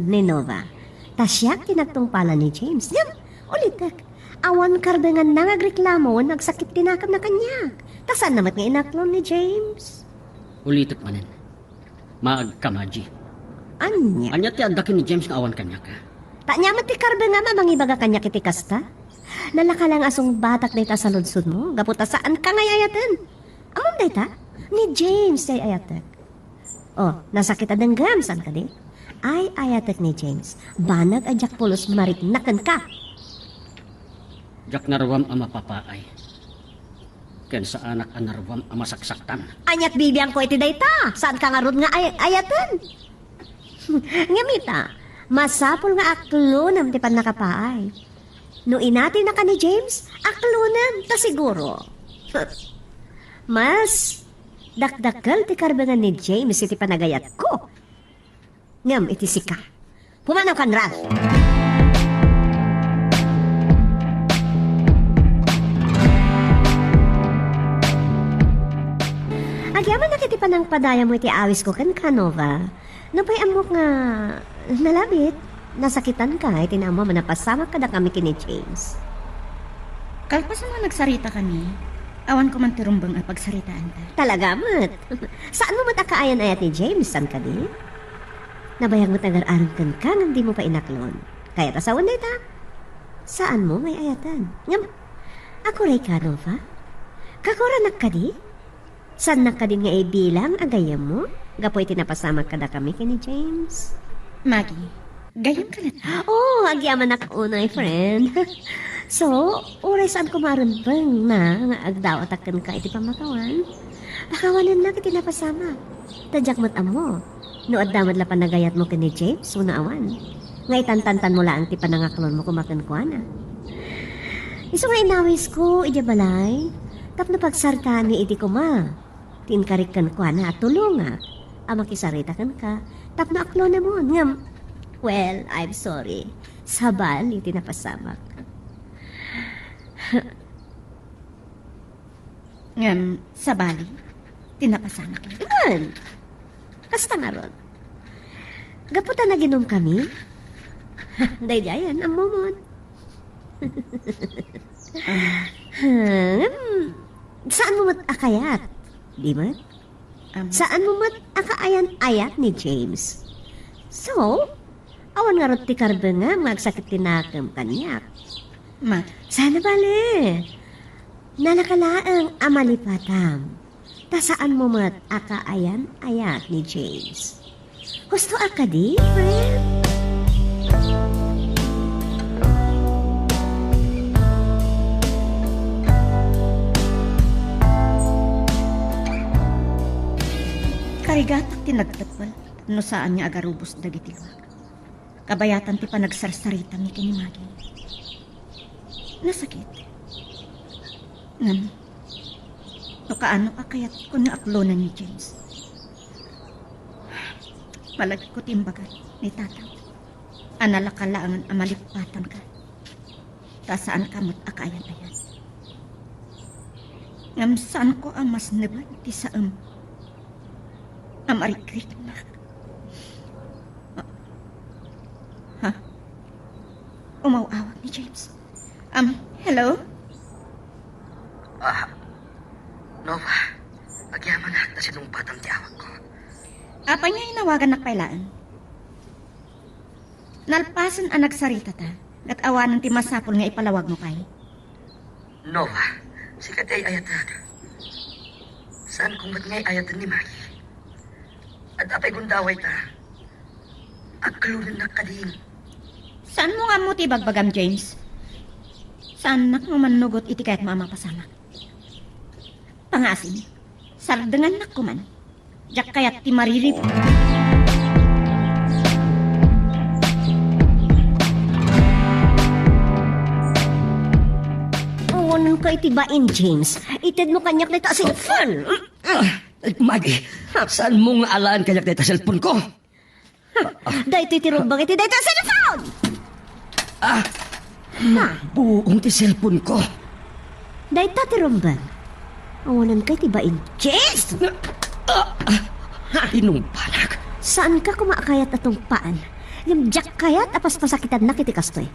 ni Nova. Tasyak tinagtungpala ni James. Yan, ulitek. Awan karbengan nang agreklamo, nagsakit tinakam na kanya. Tasan namat nga inaklon ni James? Ulitot manan. Maag ka, Maggie. Anya? Anya ti adakin ni James nga awan kanya ka. Tanya mat ti karbengan mamangibaga kanya kiti kasta? Nalaka lang asong batak dayta sa lunsod mo. Gaputa saan ka nga ayatan? Amam dayta? Ni James day ayatek. Oh, nasakit adang gam, saan ka di? Ay ayatek ni James. Banag ajak pulos mariknakan ka. Jak narwam ang mapapaay. Ken sa anak ang narwam ang masaksaktan. Anyat bibiyang ko iti dayta. Saan ka nga rod nga ayatan? Ngamita, masapol nga aklonam ti pan nakapaay. No inati na ka ni James, aklonam ta siguro. Mas dakdakal ti karbangan ni James iti panagayat ko. Ngam iti sika. Pumanaw kan Ralph. Agyaman na kiti panang padaya mo iti awis ko kan Canova. Napay amok nga nalabit. Nasakitan ka, iti na mo manapasama ka na kami kini James. Kalpasan mo nagsarita kami, awan ko man tirumbang ang pagsaritaan ta. Talaga, mat. Saan mo matakayan-ayat ni James? San ka di? Nabayang mo tagar-aram kan ka nang di mo pa inaklon. Kaya tasawan na ita. Saan mo may ayatan? Ngam, ako ray Canova? Kakuranak ka di? San na ka din nga ibilang agayam mo? Gapoy tinapasama ka na kami kini James. Maggie, gayam ka na ta. Oh, agyaman na kaunay, friend. So, uray saan kumarunbang na nga agdawat akan ka iti pamakawan? Pakawanan na kiti napasama. Tadyak mat amo. No addamad la panagayat mo kini James, una awan. Nga itantantan mo lang ti panangaklon mo kumakan ko na. Iso nga inawis ko, iti balay. Tap na pagsartaan ni iti kuma. Tinkarikan ko na at tulunga. Makisarita kan ka. Tap na aklo na mo. Ngam, well, I'm sorry. Sabal, iti napasamak. Ngam, sa bali, tinapasama ka. Yan. Kasta nga ron. Gaputan na ginom kami. Daydayan, ang momon. Saan mo akayat? Di ba? Saan mo akaayan-ayat ni James? So, awan nga ron ti karbe nga magsakit tinakam kanyak. Ma, Sana bale. Nalakalaang amalipatam. Ta saan mo akaayan-ayat ni James? Gusto ka di, friend? karigatak tinagtapal, no saan niya agarubos dagitilwag. Kabayatan ti panagsarsarita ni kini Maggie. Nasakit. Ngam, no kaano ka kayat kung naaklonan ni James. Malagi ko timbagan ni tatang. Analakalaangan amalipatan ka. Tasaan kamot akayan-ayan. Ngam saan ko ang mas naban ti saam. Amarikrik na. Ha? Umawawag ni James. Hello? Nova, agyaman na ta sinong batang tiyawag ko. Apa niya inawagan na kailaan? Nalpasan ang nagsarita ta, at awanan ti masapol nga ipalawag mo kay. Nova, sikat ay ayatan. Saan kung ba't nga'y ayatan ni Maggie? At apay gundaway ta. Agkalunan na kading. Saan mo nga mo ti bagbagam, James? Saan nak mo manugot iti kahit mamapasamak? Pangasin, sardengan nak ko man. Jak kayat ti maririp. Nang ka itibain, James. Itid mo kanyak na ita cellphone. Maggie, saan mo nga alaan kanyak na ita cellphone ko? Dahil titirog bang iti dahil cellphone! Buong ti cellphone ko. Dahil tatirog bang? Awanan ka itibain, James! Inong panak. Saan ka kumakayat atong paan? Yung jak kayat apas pasakitan na kiti kastoy.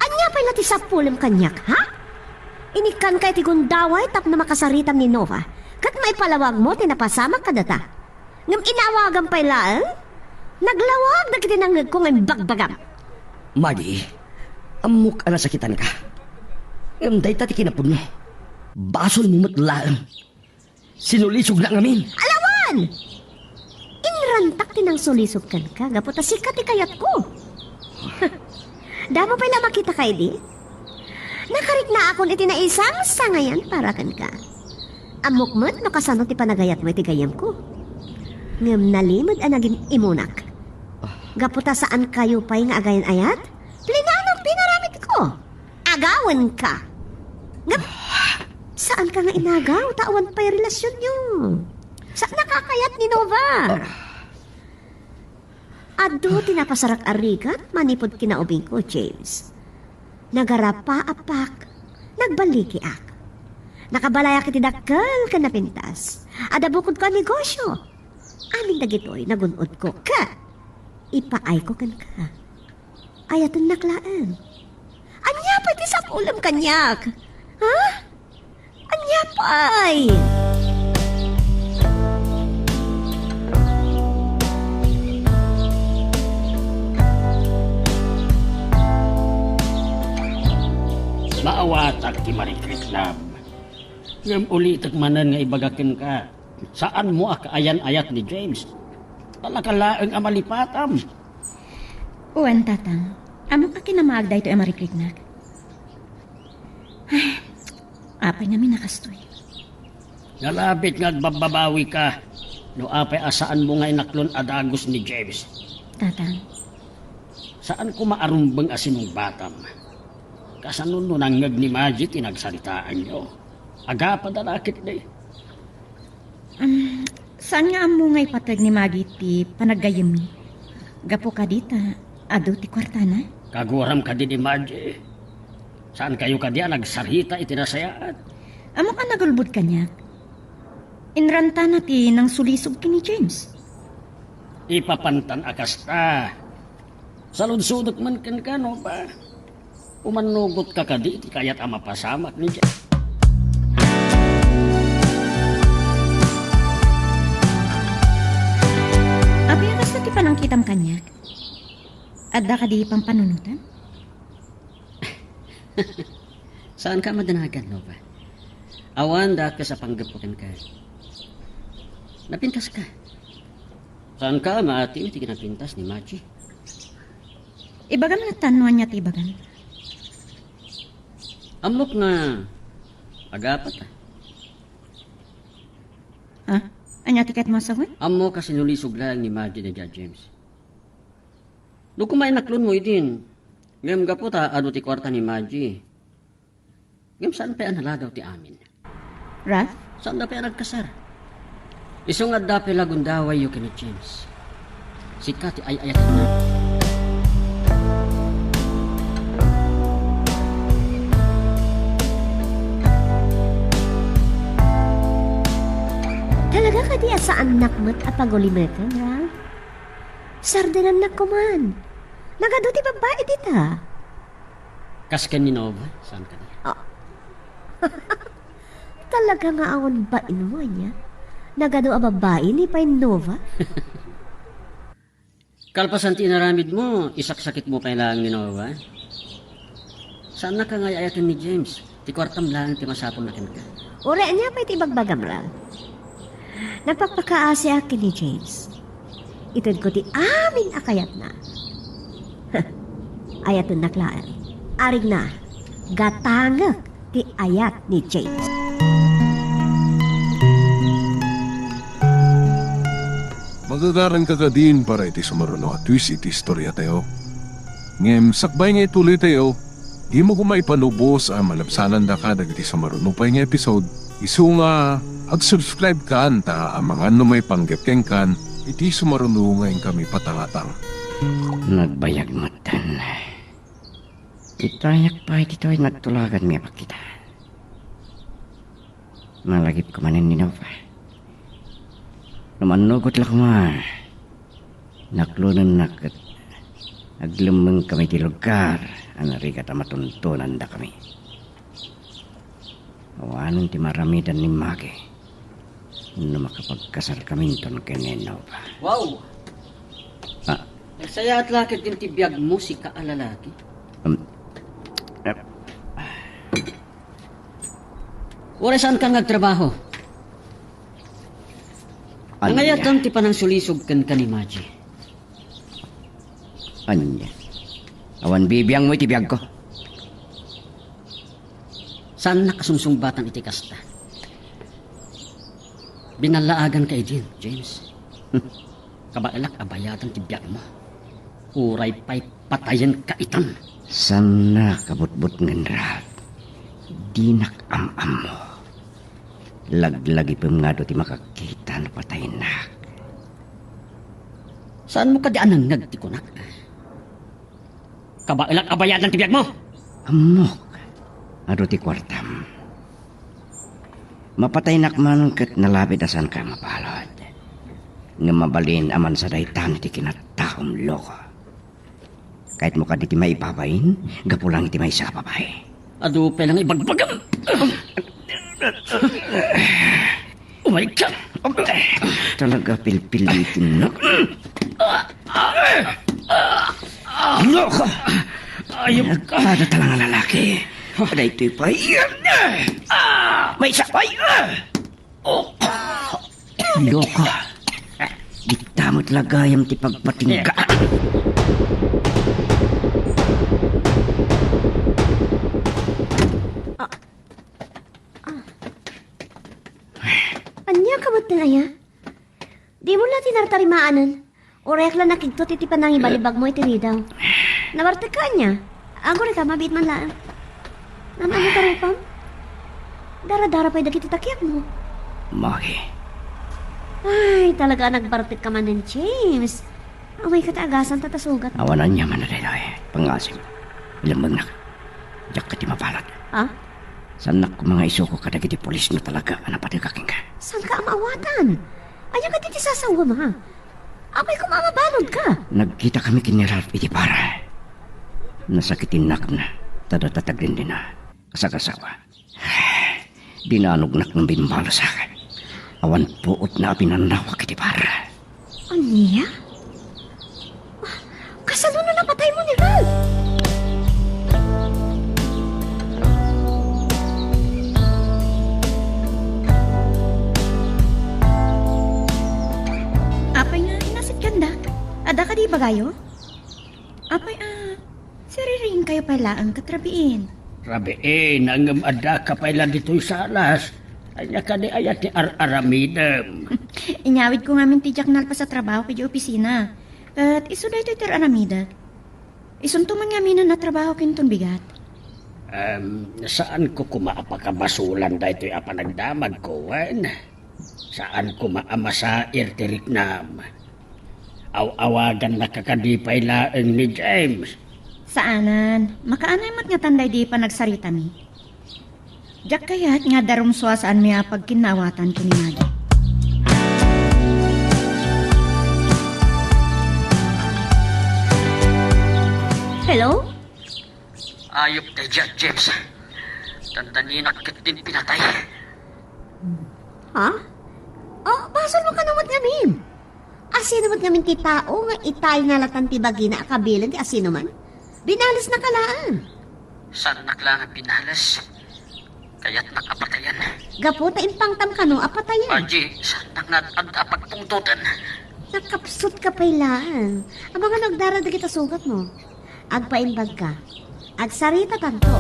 Anya pa'y lati sa pulim kanyak, ha? Inikan kay ti gundaway tap na makasaritam ni Nova. Kat may palawag mo, tinapasama ka data. Ngam inawagan pa'y laan? Naglawag na kitinangag ko ngayon bagbagam. Maggie, amok ana sakitan ka. Ngam day tati kinapun mo. Basol mo matlaan. Sinulisog na ngamin. Alawan! Inrantak tinang sulisog kan ka, gaputa sikat ikayat ko. Damo pa'y la makita kay di? Nakara Arik na akon iti na isang sangayan para kan ka. Amukmat no kasano ti panagayat mo iti gayam ko. Ngem nalimod anagin imunak. Gaputa saan kayo pa'y nga agayan ayat? Linanong pinaramit ko. Agawan ka. Ngap, saan ka nga inagaw? Tawan pa'y relasyon nyo. Saan nakakayat ni Nova? Ado tinapasarak arikat, manipod kinaubing ko, James. Nagarapa apak, nagbaliki ak. Nakabalayak iti dakkel ka napintas. Ada bukod ka negosyo. Aling dagitoy nagunod ko ka. Ipaay ko kan ka. Ayatan naklaan. Anya pa iti sa ulam kanyak. Ha? Anya pa'y. Maawatak ti Marikritlab. Ngam ulitak manan nga ibagakin ka. Saan mo akaayan-ayat ni James? Talakalaang amalipatam. Uwan, tatang. Amo ka kinamaag dahito ay marikriknak. Ay, apay namin nakastoy. Nalapit nga bababawi ka. No apay asaan mo nga inaklon adagos ni James. Tatang, Saan ko maarumbang asinong batam? Kasanon nun ang ngag ni Maggie tinagsalitaan nyo. Aga pa dalakit na saan nga amo nga ipatag ni Maggie ti panagayami? Gapo ka dita, ado ti kwartana? Kaguram ka din ni Maggie. Saan kayo ka diyan nagsarita itinasayaan? Amo ka nagulbud kanyak. Inranta na ti nang sulisog ki ni James. Ipapantan akasta. Saludsudot man kan no ba? Umanugot ka kadi iti kayat ama pasamak ni James. Abiyakas na ti panangkitam kanyak. Adda ka di pang panunutan? Saan ka madanagan, Nova? Awan da ka sa panggapukan ka. Napintas ka. Saan ka maati iti kinapintas ni Maggie? Ibagan nga tanuan niya ti ibagan. Amok nga agapat ah. Ha? Anya tiket mo sa wen? Amo kasi nulisog lang ni Maggie na James. Do kumain naklon mo idin. Ngem gapo ta ado ti kwarta ni Maggie. Ngem saan pa ang halagaw ti amin? Ralph? Saan da pa nagkasar? Isong nga dapi lagundaway yu kini James. Sika ti ay-ayat na. Talaga ka di sa anak mo't apagulimetan, Ralph? Sardinan na kuman. Nagado ti babae dita. Kasken ni Nova, saan ka niya? Talaga nga awan ba inuwa niya? Nagado a babae ni Painova? Kalpasan ti inaramid mo, isaksakit mo pa lang ni Nova. Saan na ka nga ayatan ni James? Ti kwartam lang ti masapon na ka. Ure niya pa iti bagbagam, Ralph. Nagpapakaasi akin ni James. Itod ko ti amin akayat na. Ayatun naklaan. Arig na, gatangak ti ayat ni James. Magagaran ka ka din para iti sumaruno at twist iti istorya tayo. Ngem sakbay nga ituloy tayo, di mo kumay panubos ang malabsanan da ka dagiti sumaruno pa nga episode. Isu nga ag-subscribe ka ta ang mga numay panggapkeng kan iti sumaruno ngayon kami patangatang. Nagbayag mo tan. Itayak pa ito ay nagtulagan niya pa kita. Malagip ko manin ni Nova. Namanugot lang ma. Naklunan nakat. Aglemeng kami di lugar. Anarigat matuntunan da kami. Awanan ti maramidan ni Mage. No makapagkasal kami ton kene Nova. Wow! Ah, Nagsaya at lakit din ti biyag mo si kaalalaki. Wala saan ka nagtrabaho? Ang ayatan ti panang sulisog kan ka ni Maggie. Anya. Awan bibiyang mo itibiyag ko. Saan nakasungsungbatan iti kasta? Binalaagan kay din, James. Kabailak abayadan ti biyak mo. Uray pa'y patayan ka itan. Sana kabutbut ng Ralph. Di nakamam mo. Laglagi pa nga do ti makakita na patay na. Saan mo kadianan nagtikunak? Kabailak abayadan ti biyak mo. Amok. Ado ti kwartam. Mapatay nakman kat nalapit asan ka mapalod. Nga mabalin aman sa daytan ti kinatahom loko. Kahit mo ka di ti may ipapain, gapulang iti may sa papay. Ado pelang ibagbagam. Oh my God! Talaga pilpilitin no? Loko! Ayop ka! Ada talang lalaki. Ada ito'y pay. May isa pay. Loko. Di tamo talaga yung ti pagpatingga. Anya ka ba't na aya? Di mo lang tinartarimaanan. Orek lang nakigtot iti panang ibalibag mo iti ridaw. Nawarte ka niya. Agore ka, mabit man lang. Nanamo tarupam? Dara-dara pa'y dagiti takyak mo. Maki. Ay, talaga nagbartik ka man ng James. Away kataagasan tatasugat. Awanan niya man na dito eh. Pangasim. Ilang magnak. Diyak ka ti mapalat. Ha? Sanak ko mga isuko ka dagiti polis na talaga. Anapatikaking ka. Saan ka amaawatan? Anya ka titi sasawa ma. Abay kung mamabalod ka. Nagkita kami kini Ralph iti para. Nasakitin na. Tadatatagin din na. Kasagasawa. Dinanugnak ng bimbalo sa akin. Awan puot na pinanawak iti para. Anya? Kasano na napatay mo ni Ralph? Apay nga, inasit ganda. Ada ka di bagayo? Apay siriring kayo pala ang katrabiin. Rabi nangam ada ka pala dito'y salas. Anya ka di ayat ni aramidem. Inyawid ko nga min tijak nalpa sa trabaho kay opisina. At iso da ito aramida. Isuntuman nga minan na trabaho kinton bigat. Saan ko kumaapakabasulan da ito'y apanagdamag ko, wen? Saan ko maamasair tirik nam? Aw-awagan na kakadipay laeng ni James. Saanan? Makaanay mat nga tanday di pa nagsarita mi. Diyak kaya't nga darumswa saan miya pagkinawatan ko ni Maggie. Hello? Ayop tayo dyan, James. Tandaninak kit din pinatay. Ha? Oh, basol mo ka naman nga, Mim. Asino man kami ti tao nga itay nga latan ti bagina akabilan ti asino man? Binalis na kalaan. Saan naklangan pinalas? Kaya't nakapatayan. Gapo ta impangtam ka no, apatayan. Paji, saan naknatanda pagpungtutan? Nakapsut ka pailaan. Ang mga nagdarad na kita sugat mo. Agpaimbag ka. Agsarita tanto.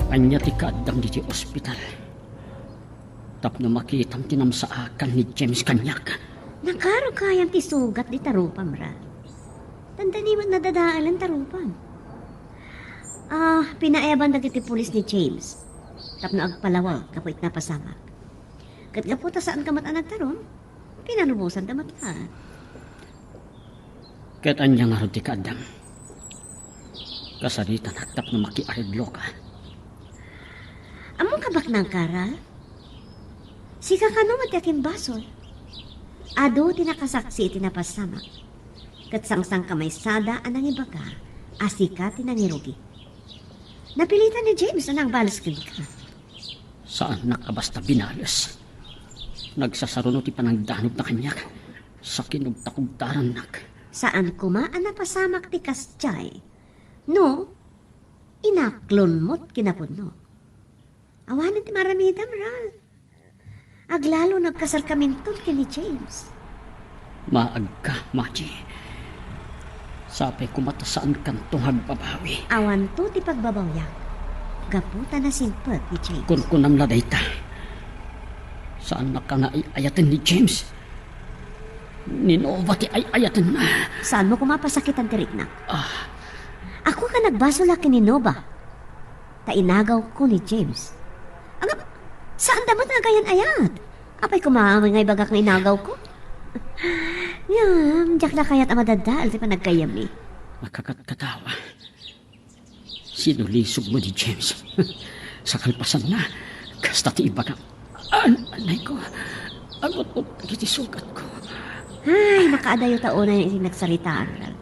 Anya ti kaadam di ospital. Tap na makitam tinamsaakan ni James kanyak. Nakaro kayang ti sugat di tarupam ra. Tandani mo nadadaalan tarupam. Pinaeban na ti pulis ni James. Tap na agpalawag kapoit na pasamak. Kat gaputa saan ka matanag taron? Pinanubusan tamat ka. Kat anya nga rin ti kaadam. Kasaritan haktap na makiaridlo ka. Among kabak ng karal? Sika ka no matyakin basol. Ado tinakasaksi tinapasamak. Kat sangsang kamay sada anang ibaga, asika tinangirugi. Napilitan ni James anang balas ka. Saan nakabasta binalas? Nagsasarunot ipanagdanog na kanyak sa kinugtakugtaran nak. Saan kumaan na pasamak ti Kastyay? No, inaklon mo't kinapuno. Awanan ti maramidam, Ral. Aglalo nagkasal kamintod kini James. Maag ka, Maji. Sapay kumatasaan kang tungag babawi. Awan to ti pagbabawyak. Gaputa na simpot ni James. Kun kunam na dayta. Saan na ka na ayatin ni James? Ninova ti ayatin na. Saan mo kumapasakitan ti Riknak? Ah, Ako ka nagbaso laki ni Nova. Tainagaw ko ni James. Ang saan damat nagayan ayat? Apay kumamay ngay bagak na inagaw ko? Yam, jak na kayat amadadal ti pa nagkayam ni. nakakatkatawa. Sinulisog mo ni James. Sa kalpasan na, kasta ti iba ka. Anay ko, agot mo kiti sugat ko. Ay, makaadayo taon na yung nagsaritaan.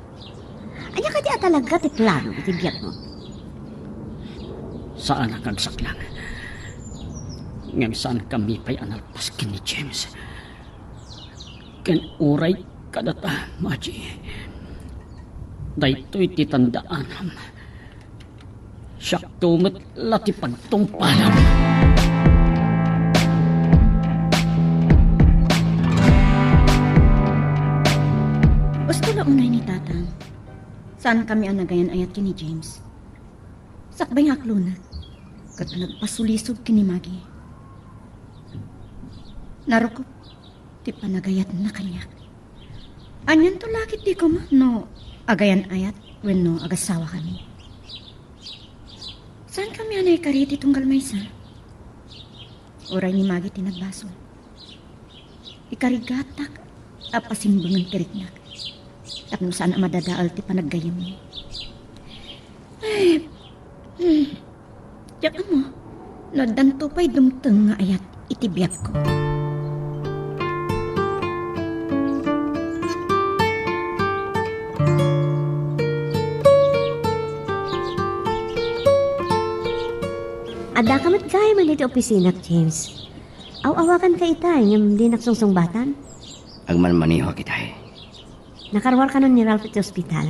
Anya ka di talaga ti plano iti biyat mo. Saan ang kagsaklang? Ngam saan kami pa'y analpas ni James? Ken uray kadata, Maji. Dayto'y titandaan. Siyak tumot lati pagtumpalam. Gusto na unay ni Tatang. Saan kami ang nagayan ayat kini James? Sakbay nga klunat. Kat nagpasulisod kini Maggie. Narukop, ti panagayat na kanya. Anyan to lakit di ko no agayan ayat when no agasawa kami. Saan kami anay kariti tunggal maysa? Oray ni Maggie tinagbasol. Ikarigatak apasimbangan kiriknak. Tapno saan ang madadaal ti panaggayam mo. Ay, Diyak mo, nadanto pa'y dumteng nga ayat itibiyat ko. Ada kamat kaya man iti opisina, James. Aw-awakan ka itay, ngam di nagsungsungbatan. Agmanmaniho kita Nakarwar ka nun ni Ralph iti ospital.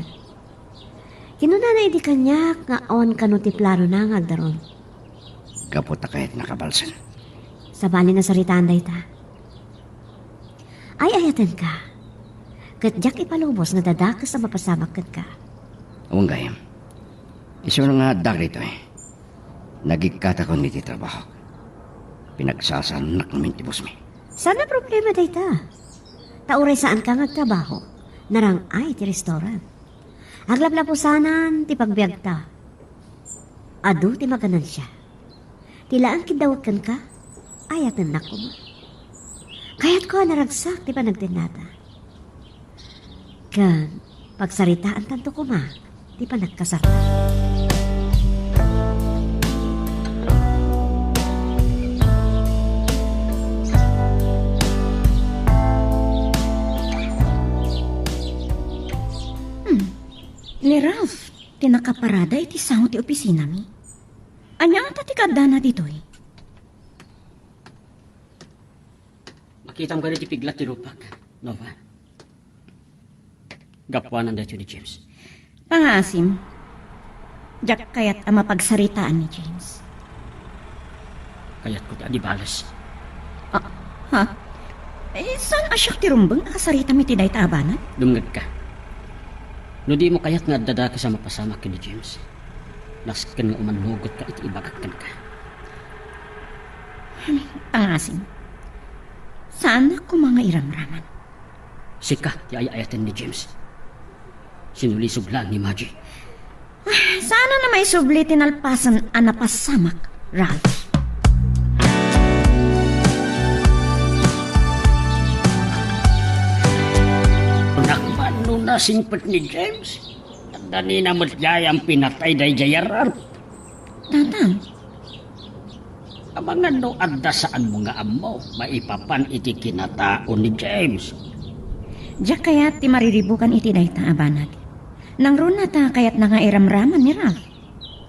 Kinuna na iti kanyak nga on kanu ti plano na nga agdaron. Kaputa kahit nakabalsan. Sabali na saritaan day ta. Ay ayatan ka. Katjak ipalubos nga dadakas na mapasamak kat ka. Awang gayam. Iso na nga dag rito Nagikata ko niti trabaho. Pinagsasanak namin ti boss mi. Sana problema day ta. Tauray saan ka magtrabaho. Narang ay ti restaurant. Aglaplapusanan ti pagbiag ta. Adu ti maganan siya. Tilaan kidawakan ka, ayatan na ko mo. Kaya't ko naragsak ti panagdinata. Kan, pagsaritaan tanto ko ma, ti panagkasarta. Ni Ralph, tinakaparada iti sango ti opisina mi. Anya ang tatikada na dito eh. Makita mo ka rin tipiglat ti Rupak, Nova. Gapwanan dito ni James. Pangasim, Jack kaya't ang mapagsaritaan ni James. Kaya't ko ti adibalas. Ha? Saan asyak ti rumbang nakasarita mi ti day taabanan? Dumngad ka. No di mo kaya't nga dada ka sa mapasama ka ni James. Naskan nga umanugot ka iti ibagakkan ka. Pangasim, saan ako mga iramraman? Sika, ti ayayatin ni James. Sinulisog lang ni Maggie. Sana na may subli tinalpasan ang napasamak, Ralph. Nakmano na singpet ni James. At dani na matyayang pinatay day jayarar. Tatang, Ang mga no adda saan mo nga amo, maipapan iti kinatao ni James. Jack kaya't ti mariribukan iti day taabanag. Nang ron na ta kaya't nangairamraman ni Ralph.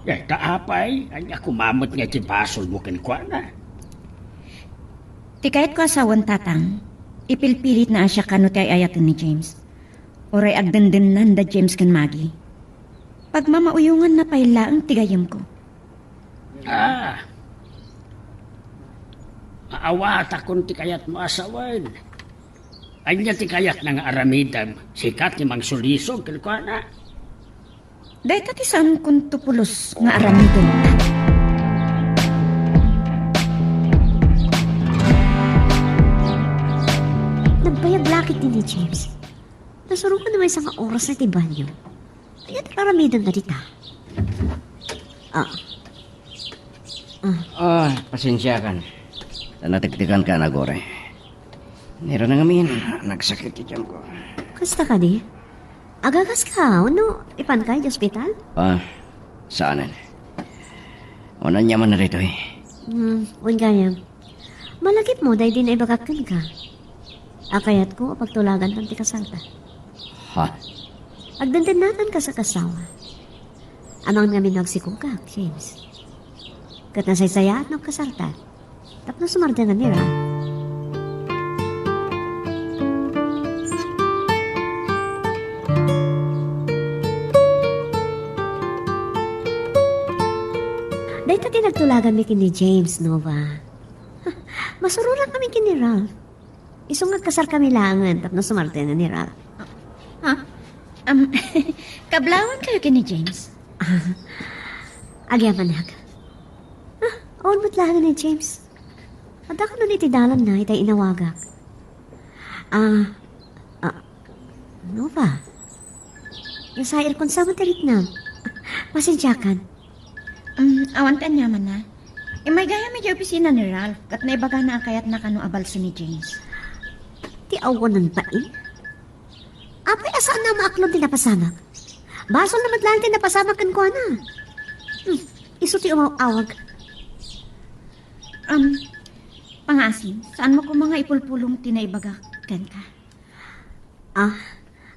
Eh, kaapay, anya kumamot nga ti basol mo kinkwa na. Ti kahit ko asawan tatang, ipilpilit na asya kano ti ayatin ni James. Oray agdandanan da James kan Maggie. Pag mamauyungan na paila ang tigayam ko. Maawat akong ti kayat mo asawan. Anya ti kayat ng aramidam, sikat ni Mang Sulisog, kilkwana. Dahil tati saan kung tupulos nga aramidon ta. Nagbayag lakit ni James. Nasuro ka naman isang oras na tibanyo. Kaya talaramidan na dita. Pasensya kan. Natiktikan ka na, Gore. Nira na ngamin, nagsakit ti ko. Kasta ka di? Agagas ka, ano? Ipan ka di ospital? Saanan? Unan nyaman na rito eh. Uwan kaya. Malagip mo dahil din ay bakakan ka. Akayat ko pagtulagan ng tikasalta. Ha? Agdandan natin ka sa kasawa. Amang namin nagsikugak, James. Kat nasaysaya at nagkasalta. Tapos sumarda na nila. Dahil tati nagtulagan mi kini James, Nova. Masururan kami kini Ralph. Isong nagkasar kami langan, tapos sumarte na ni Ralph. Kablawan kayo kini James. Agyaman hag. Awan ba't langan ni James? Ada ka nun itidalan na, itay inawagak. Nova. Nasair kung sa matarit na. Pasensyakan. Awan tan yaman na. May gaya medyo opisina ni Ralph, kat naibaga na akayat na kano abal si ni James. Ti awanan pa eh. Apay asaan na maaklon ti napasamak? Basol naman lang ti napasamak kan ko na. Iso ti umawag. Pangasin, saan mo ko mga ipulpulong tinaibaga kan ka?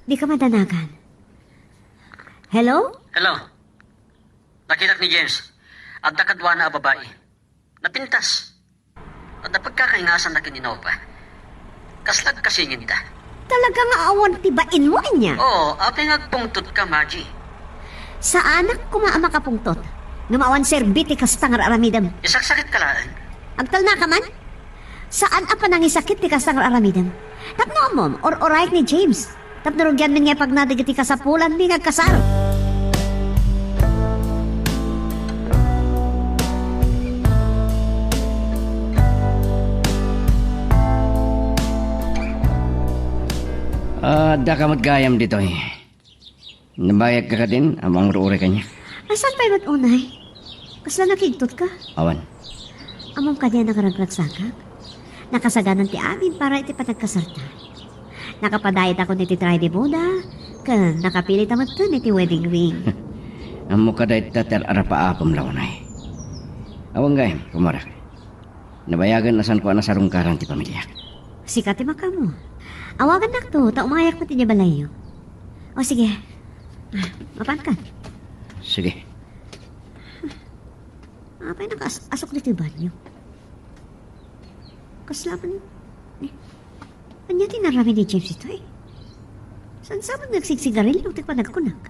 Di ka madanagan. Hello? Hello. Nakita ni James. At nakadwa na babae. Napintas. At napagkakaingasan na kininova. Kaslag kasingin ta. Talagang awan tibain mo niya. Oo, apeng agpungtot ka, Margie. Sa anak ko maama kapungtot. Numawan serbiti kastangar aramidam. Isaksakit ka laan. Agtal na ka man? Saan apa nangisakit ti kastangar aramidam? Tapno mom, or orayk ni James. Tapno rugyan min nga pag nadigiti kasapulan mi ngagkasar. Da ka matgayam dito eh. Nabayag ka din, amang ruure ka niya. Asan pa iba't unay? Kasla nakigtot ka? Awan. Among ka niya nakaraglagsakak? Nakasaganan ti amin para iti patagkasarta. Nakapadayat ako ni ti try de boda, ka nakapilit amat ka ni ti wedding ring. Amo ka dahi tater arapa apam lawanay. Awang gayam, kumarak. Nabayagan na san ko na sarungkaran ti pamilya. Sikat ti makamo. Awagan na to, ta umayak mo ti niya balayo. O sige, mapan ka. Sige. Apay nakasok dito yung banyo. Kaslapan anya tinarami ni James ito eh. Saan sabang nagsigsigarilyo ti pa nagkunak?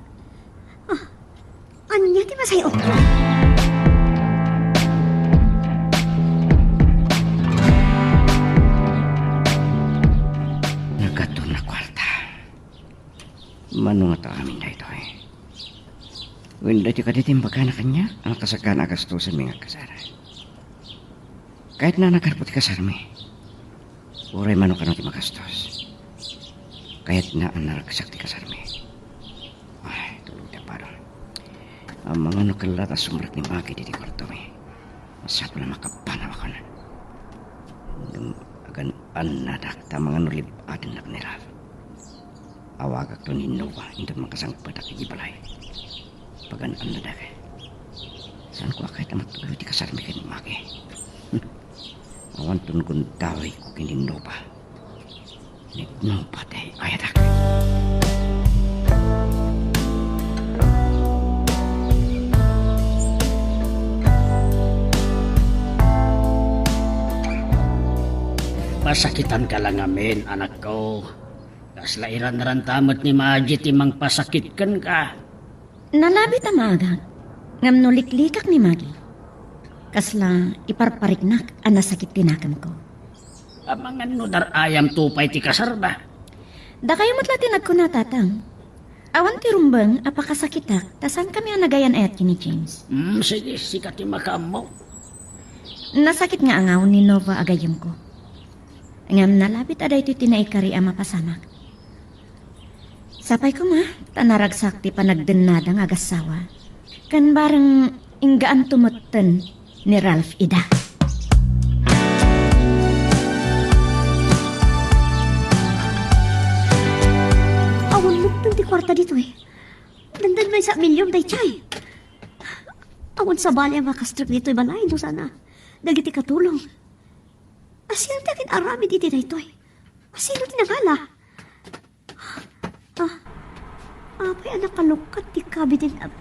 Anya ti masayot ko. Nagkatun na kwarta. Manunga ta amin na ito eh. Wenda ti katitimbaga na kanya, ang kasakan agastusan mga kasara. Kahit na nakarpot kasarmi, uray mano ka nang ti magastos. Kahit na ang naragsak ti kasarmi. Ay, tulog na parang. Ang mga nukalata sumrak ni Maki di kwarto eh. Masako na makapanaw ako na. Agan anadak ta mga nulib atin na kanila. Awagak to ni Nova, hindi makasang patak ibalay. Pagan anadak eh. Saan ko kahit na matuloy ti kasarmi kay ni Maki. Awan tun daway ko kini Nova. Nagno patay ayadak. Pasakitan ka lang amin, anak ko. Kaslairan na rin tamat ni Maji timang pasakitkan ka. Nalabi tamagang. Ngam nuliklikak ni Maggie. Kasla iparpariknak ang nasakit tinakam ko. Amangan no dar ayam tupay ti kasarba. Da kayo matlatinag ko na tatang. Awan ti rumbang apakasakitak, tasan kami ang nagayan ayat ni James. Sige, sikat ti makamo. Nasakit nga angaw ni Nova agayam ko. Ngam nalapit aday ito tinaikari ang mapasamak. Sapay ko ma, tanaragsak ti panagdenadang agasawa. Kan barang inggaan tumutten ni Ralph Ida. Awan lupin ti kwarta dito eh. Dandan may sa milyon day chay. Awan sa bali ang makastrip dito balay no sana. Dagiti katulong. Asino takin arami dito na ito eh. Asino tinagala? Apay anak kalukat ti kabitin ab.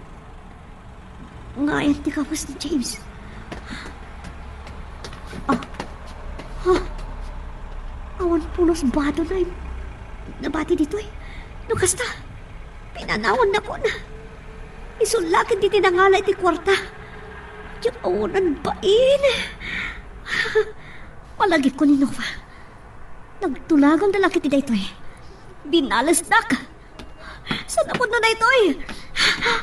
Ngayon ti kapas ni James. Awan pulos bado na yung nabati dito eh. No kasta, pinanawan na ko na. Isulakin di tinangalay ti kwarta. Yung awanan bain. Palagi ko ni Nova. Nagtulagang dalaki ti dito eh. Binalas dak. San ako na ito eh.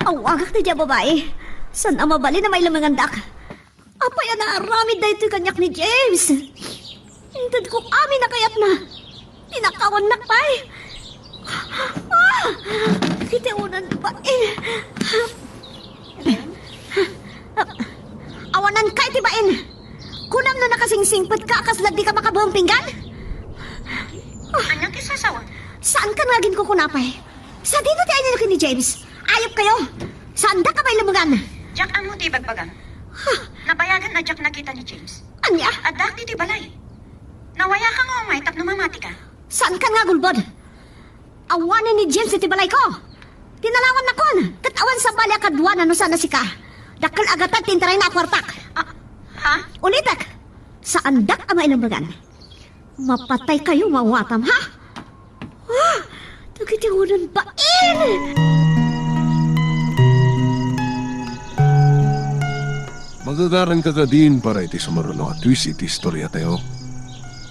Awagak na dyan babae. San ang mabali na may lamangandak. Apay na aramid na ito kanyak ni James. Hintad ko amin na kayat na. Tinakawan na pa eh. Kitiunan ba eh. Awanan ka itibain. Kunam na nakasingsingpad ka kaslag di ka makabuhang pinggan. Anyang kisasawa? Saan ka naging kukunapay? Sa dito tayo nilakin ni James. Ayop kayo. Saan da ka may lumugan? Jack ang muti bagbagan. Nabayagan na Jack nakita ni James. Anya? Adak di balay. Nawaya ka nga umay tap namamati ka. Saan ka nga gulbod? Awanan ni James iti balay ko. Tinalawan na kon. Katawan sa balay kadwana no sana si ka. Dakal agatan tintaray na kwartak. Ha? Ulitak. Saan dak ang may lumugan? Mapatay kayo mawatam ha? Nagitiwanan bain! Magagaran ka din para iti sumaruno at twist iti istorya tayo.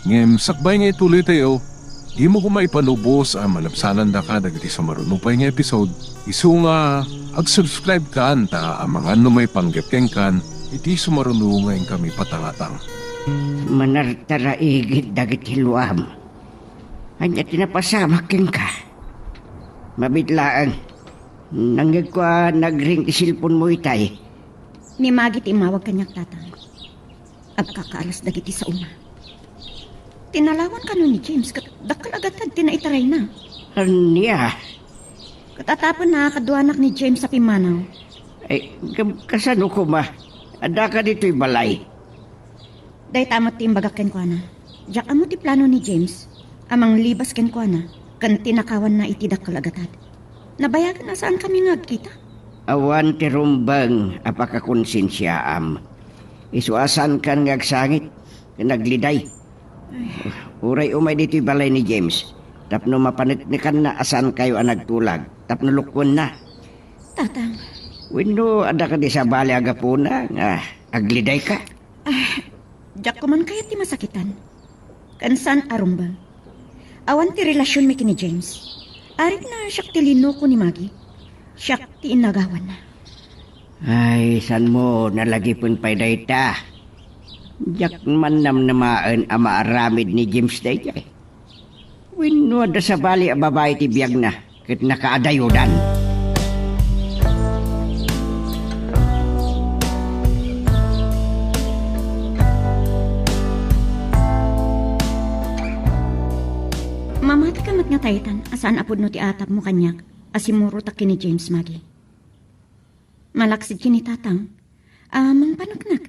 Ngem sakbay nga ituloy tayo, di mo kumaipanubos ang malapsanan da ka dagiti sumaruno pa nga episode. Isu nga, ag-subscribe ka anta ang mga may panggapkeng kan, iti sumaruno ngayon kami patangatang. Manartaraigid dagit hilwam. Anya tinapasamak king ka. Mabitlaan. Nangyag ko nagring isilpon mo itay. Ni Magit imawag kanyak tatang. Agkakaalas dagiti sa una. Tinalawan ka nun ni James kat dakal agatad tinaitaray na. Anya? Katatapon na kaduanak ni James sa Pimanaw. Ay, kasano ko ma? Ada ka dito'y balay. Day tamot ti imbagak ken ko na. Jack amo ti plano ni James. Amang libas ken ko na. Kan tinakawan na iti dakal agatad. Nabayagan na saan kami ngagkita. Awan ti rumbang apakakonsensyaam. Isuasan kan ngagsangit. Nagliday. Uray umay dito'y balay ni James. Tapno mapanitnikan na asan kayo ang nagtulag. Tapno lukwan na. Tatang, Wino, ada ka di sa balay agapuna. Agliday ka. Jack ko man kaya ti masakitan. Kansan arumbang. Awan ti relasyon mi kini James. Arit na siyak ti lino ko ni Maggie. Siyak ti inagawan na. Ay, san mo nalagipon pa'y dayta. Jak man namnamaan ang maaramid ni James dayta. Wino, ada sa balay a babae ti biyag na. Kit nakaadayudan. Mamati ka mat nga taytan, asaan apod no ti atap mo kanyak, asimuro tak kini James Maggie. Malaksid kini tatang, amang panaknak.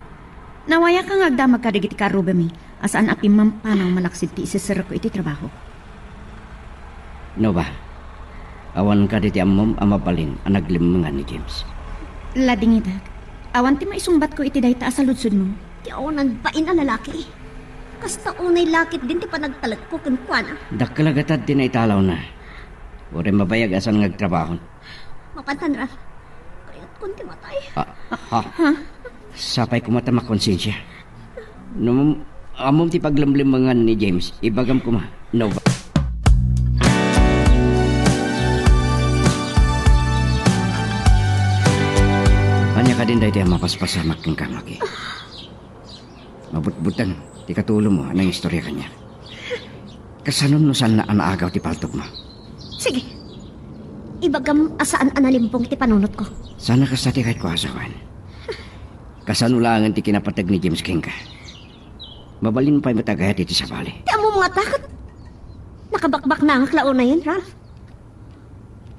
Nawaya ka nga agdamag ka digiti karubami, asaan api mampanaw malaksid ti isisir ko iti trabaho. No ba? Awan ka diti amom amapalin ang naglimangan ni James. Lading idag, awan ti maisungbat ko iti dayta asaludsud mo. Ti awanan bain ang lalaki. Kasta unay lakit din ti panagtalag ko kunkwana. Dakalagatad tinaitalaw na. Ure mabayag asan ngagtrabahon. Mapantan ra. Kayat kun ti matay. Ha? Sapay ko mata makonsensya. Nung amom ti paglamlimangan ni James, ibagam ko ma. Nova. Anya ka din dahil mapaspasamak ng kamaki. Mabutbutan, ti katulong mo anang istorya kanya. Kasanon no saan na anaagaw ti paltok mo. Sige. Ibagam asaan analimpong ti panunot ko. Sana ka sa ti kahit ko asawan. Kasanulangan ti kinapatag ni James King ka. Mabalin pa'y matagayat iti sa bali. Di mo mga takot. Nakabakbak na ang klao na yun, Ralph.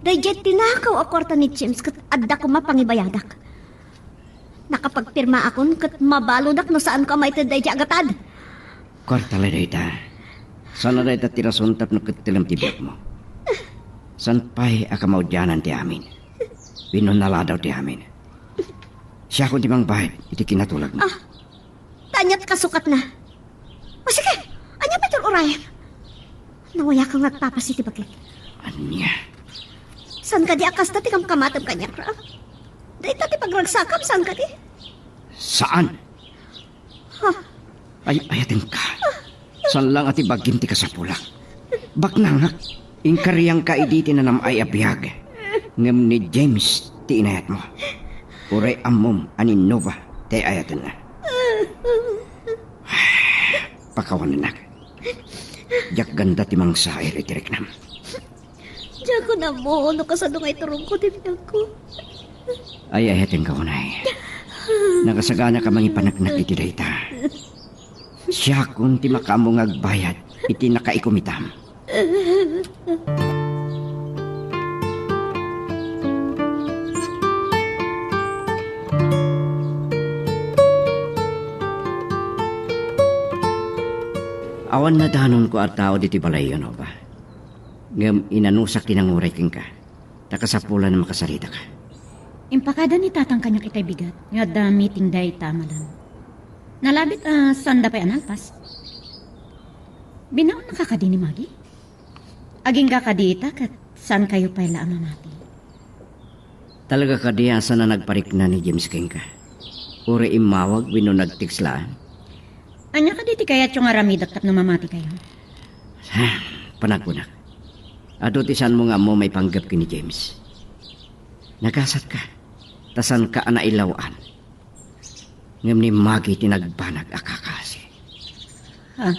Dayjet tinakaw a kwarta ni James kat adda ko mapangibayadak. Nakapagpirma akon kat mabaludak no saan ko may taday agatad. Kwarta la dayta. Sana dayta tirasuntap no katilam tibok mo. San pa'y akamaudyanan ti amin. Pinunala daw ti amin. Siya kung timang bahid, iti kinatulag mo. Tanyat kasukat na. O sige, anya betul urayan. Nawaya kang nagpapasit ti bakit. Anya? San ka di akas na ti kamkamatam kanya, Ralph? Dahil tati pagragsakam, saan ka di? Saan? Ay, ayatin ka. San lang ati bagim ti kasapulak. Baknangak, ingkariyang ka iditi na nam ay abiyag. Ngam ni James ti inayat mo. Uray amom anin Nova ti ayatan na. Pakawan na. Jak ganda ti mang sair itirik nam. Diyan ko na mo, no kasano nga iturong ko, tibiyag ko. Ay ayatin ka unay. Nakasagana ka mangi panagnak iti dayta. Siya kung ti makamong agbayad iti nakaikumitam. Awan na danon ko at tao diti balay yun, ba? Ngam inanusak tinanguray king ka. Takasapulan na makasarita ka. Impakada ni tatang kanya kitay bigat. Nga da meeting day tamalan. Nalabit sanda pa'y analpas. Binaon na kakadi ni Maggie. Aging kakadita kat saan kayo pa'y laang mati. Talaga kadiyasa na nagparik na ni James King ka. Uri imawag wino nagtikslaan. Anya ka diti kaya tiyong aramidak tap namamati kayo. Panagpunak. Adutisan mo nga mo may panggap kini James. Nagasat ka. Tasan ka anailawan. Ngam ni Maggie tinagbanag akakasi. Ha?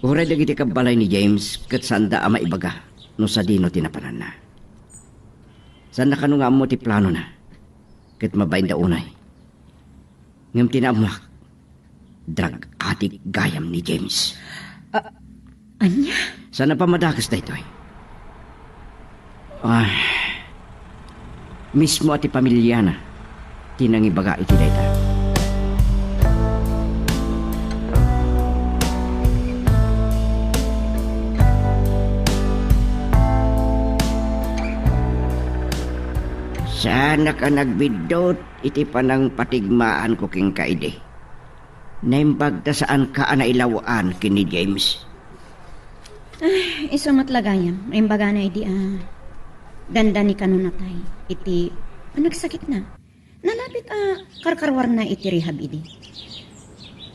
Uray dagiti kabalay ni James kat sanda ama ibaga no sa dino tinapanan na. Sanda ka nga mo ti plano na. Kat mabayin da unay. Ngam tinamuak. Drug addict gayam ni James. Anya? Sana pa madakas na ito eh. Mismo ati pamilya na. Tinangibaga iti dayta. Sana ka nagbidot iti panang patigmaan ko king kaide. Naimbagda saan ka anailawaan kini James. Isumat lagayam. May baga na iti ganda ni kanunatay. Iti nagsakit na. Nalapit karkarwar na iti rehab idi.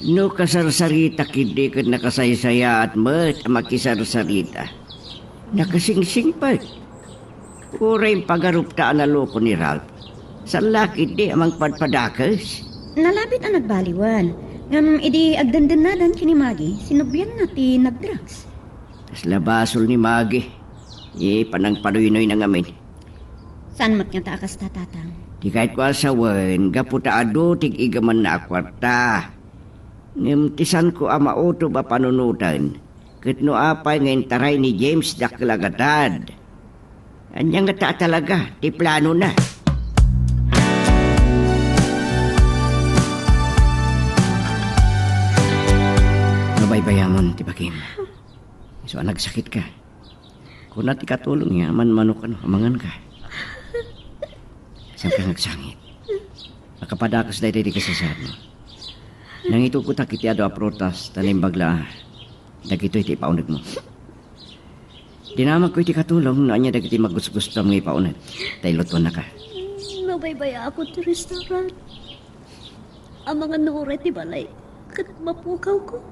No kasarsarita kidi kat nakasaysaya at mat makisarsarita. Nakasingsing pa. Uray pagaruptaan na loko ni Ralph. San laki di amang padpadakas. Nalapit ang nagbaliwan. Ngam idi agdandan kini Maggie. Sinubyan na ti nagdrugs. Tas labasol ni Maggie. Panang paluinoy na ngamin. Saan mat nga taakas tatatang? Di kahit ko asawan, gaputa ado tig igaman na akwarta. Ngimtisan ko ama uto ba panunutan. Kat no apay ngayon taray ni James daklagatad. Anyang nga talaga, ti plano na. Nabaybayamon, ti Bakim. So, nagsakit ka. Kung nati katulong niya, man-manok ka, amangan ka. Saan ka nagsangit? Nakapadakas na iti kasasad mo. Nang ito ko takiti ado aprotas, tanim bagla, dagito iti paunag mo. Dinamag ko iti katulong, na anya dagiti magusgusto mo ipaunag. Tayo lutuan na ka. Nabaybaya ako ti restaurant. ang mga nure ti balay. Kat mapukaw ko.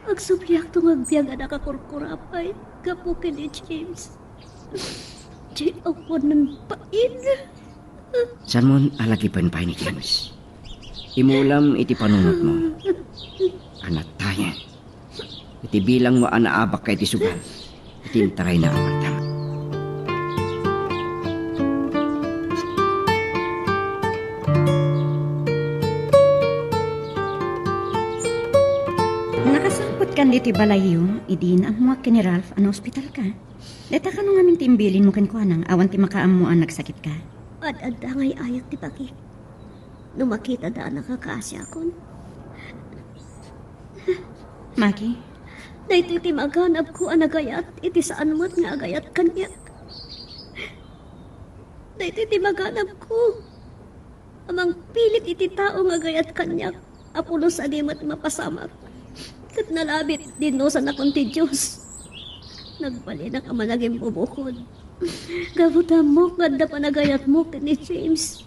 Agsubyak tong agbyag na nakakurkurapay. Kapukin ni James. Di ako ng pain. San mon alagi pa ni James. Imulam iti panunot mo. Anak tayo. Iti bilang mo anaabak kay ti sugal. Iti taray na kamarta. Nakasangpot kan diti balayo, idin ang mga kini Ralph ano ospital ka. Deta ka nung aming timbilin mo ken ko anang awan ti makaam mo ang nagsakit ka. At ngay ayat ti pagi. Numakita da nakakaasya akon. Maki, Dahito iti maganap ko ang agayat, iti saan mo't nga agayat kanya. Dahito iti maganap ko. Amang pilit iti tao nga agayat kanya, apulos agimat mapasamak. Kat nalabit din no sa nakon ti Diyos. Nagbali na ka managing bubukod. Gabutan mo, ganda pa nagayat mo ni James.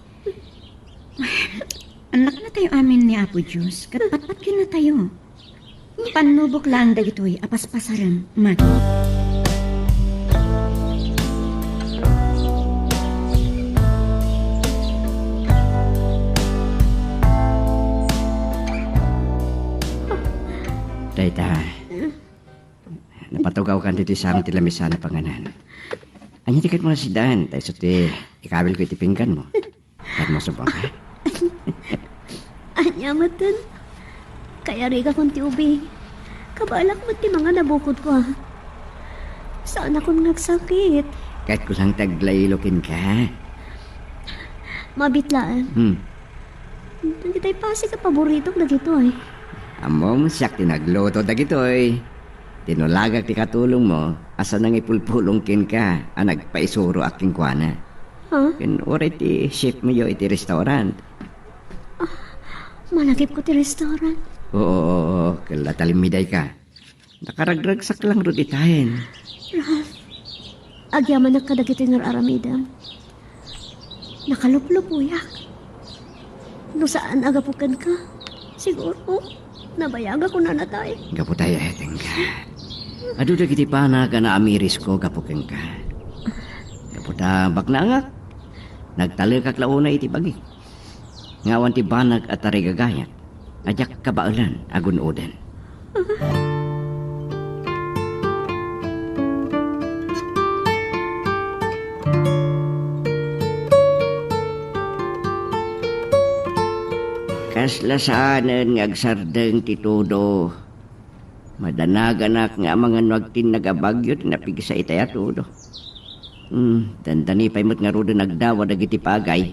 anak na tayo amin ni Apo Diyos, katpapat na tayo. Panubok lang dagitoy apaspasaram, Maki. Dayta. Napatugaw kan dito sa aming tilamisan na panganan. Anya tikat mo na si Dan. Tayo sa ti, ikabil ko itipinggan mo. At mo subang ka. Anya matan. Kaya riga kong ti ubi. Kabalak mo ti mga nabukod ko ha. Saan akong nagsakit? Kahit ko lang taglaylokin ka. Mabitlaan. Nagitay pasi ka paborito na dito eh. Among siyak tinagluto dagitoy. Tinulagak ti katulong mo, asa nang ipulpulong kin ka, ang nagpaisuro aking kuana. Ha? Ken oray ti chef mo yo iti restaurant. Malagip ko ti restaurant. Oo, kala talimiday ka. Nakaragragsak lang ro itahin. Ralph, agyaman na kadagito ng aramida. Nakaluplupuyak. No saan agapukan ka? Siguro, nabayaga ko na natay. Gaputay heteng ka. Adu dagiti pana ka na amiris ko gapuken ka. Gaputa baknangak. Nagtalikak launa iti bagi. Ngawan ti banag at tarigagayat. Ajak kabaulan agun oden. Kaslasanan ngagsardeng ti todo. Madanaganak nga mga nagtin nagabagyo tinapig sa itaya todo. Dandani pa'y mo't nga rudo nagdawa dagiti pagay.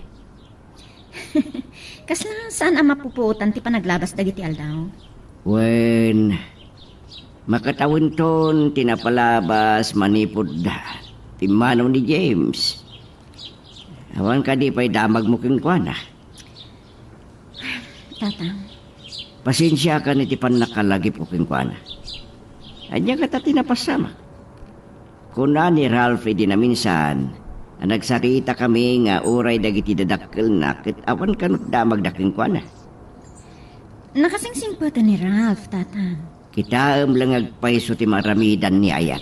Kasla saan ang mapupuotan ti panaglabas dagiti aldaw? Wen, makatawin ton tinapalabas manipod ti manaw ni James. Awan ka di pa'y damag mo keng kuana. Tatang, Pasensya ka ni ti panakalagip ko keng kuana. Anya ka ta tinapasama. Kuna ni Ralph di na minsan, nagsarita kami nga uray dagiti dadakkel na ket awan kanut damag daking kuana. nakasingsing po ni Ralph, tatang. Kita lang agpaiso ti maramidan ni Ayat.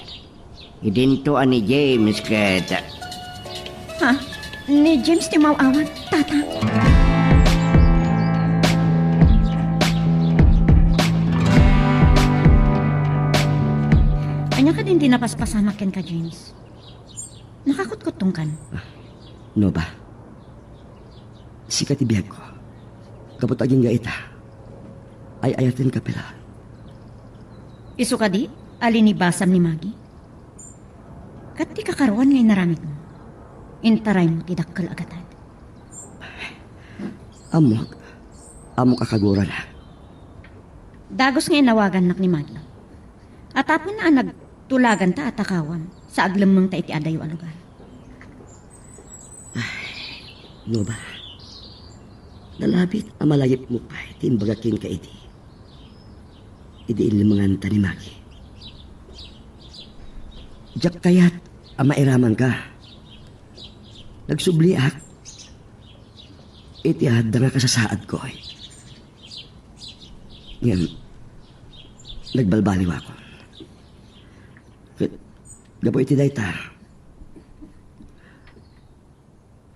Idinto ani James ket Ha? Ni James ti mauawan, tatang. Anya ka din dinapaspasama ken ka, James? Nakakutkutong kan. No ba? Sikat ibiyag ko. Kapot aging gaita. Ay ayatin ka pala. Isu ka di? Alinibasam ni Maggie? Kat di kakaruan ngay naramit mo. Intaray mo tidakkel agatan. Amok akagura na. Dagos ngay nawagan nak ni Maggie. At tapon na nagtulagan ta at akawam sa aglamang ta iti adayo a lugar. No ba? Nalabit ang malagip mo pa. Timbagakin ka iti. Idi ilimangan ta ni Maggie. Jak kayat ang mairaman ka. Nagsubliak. iti adda nga kasasaad ko eh. Ngayon, nagbalbaliw ako. Gabo iti dayta.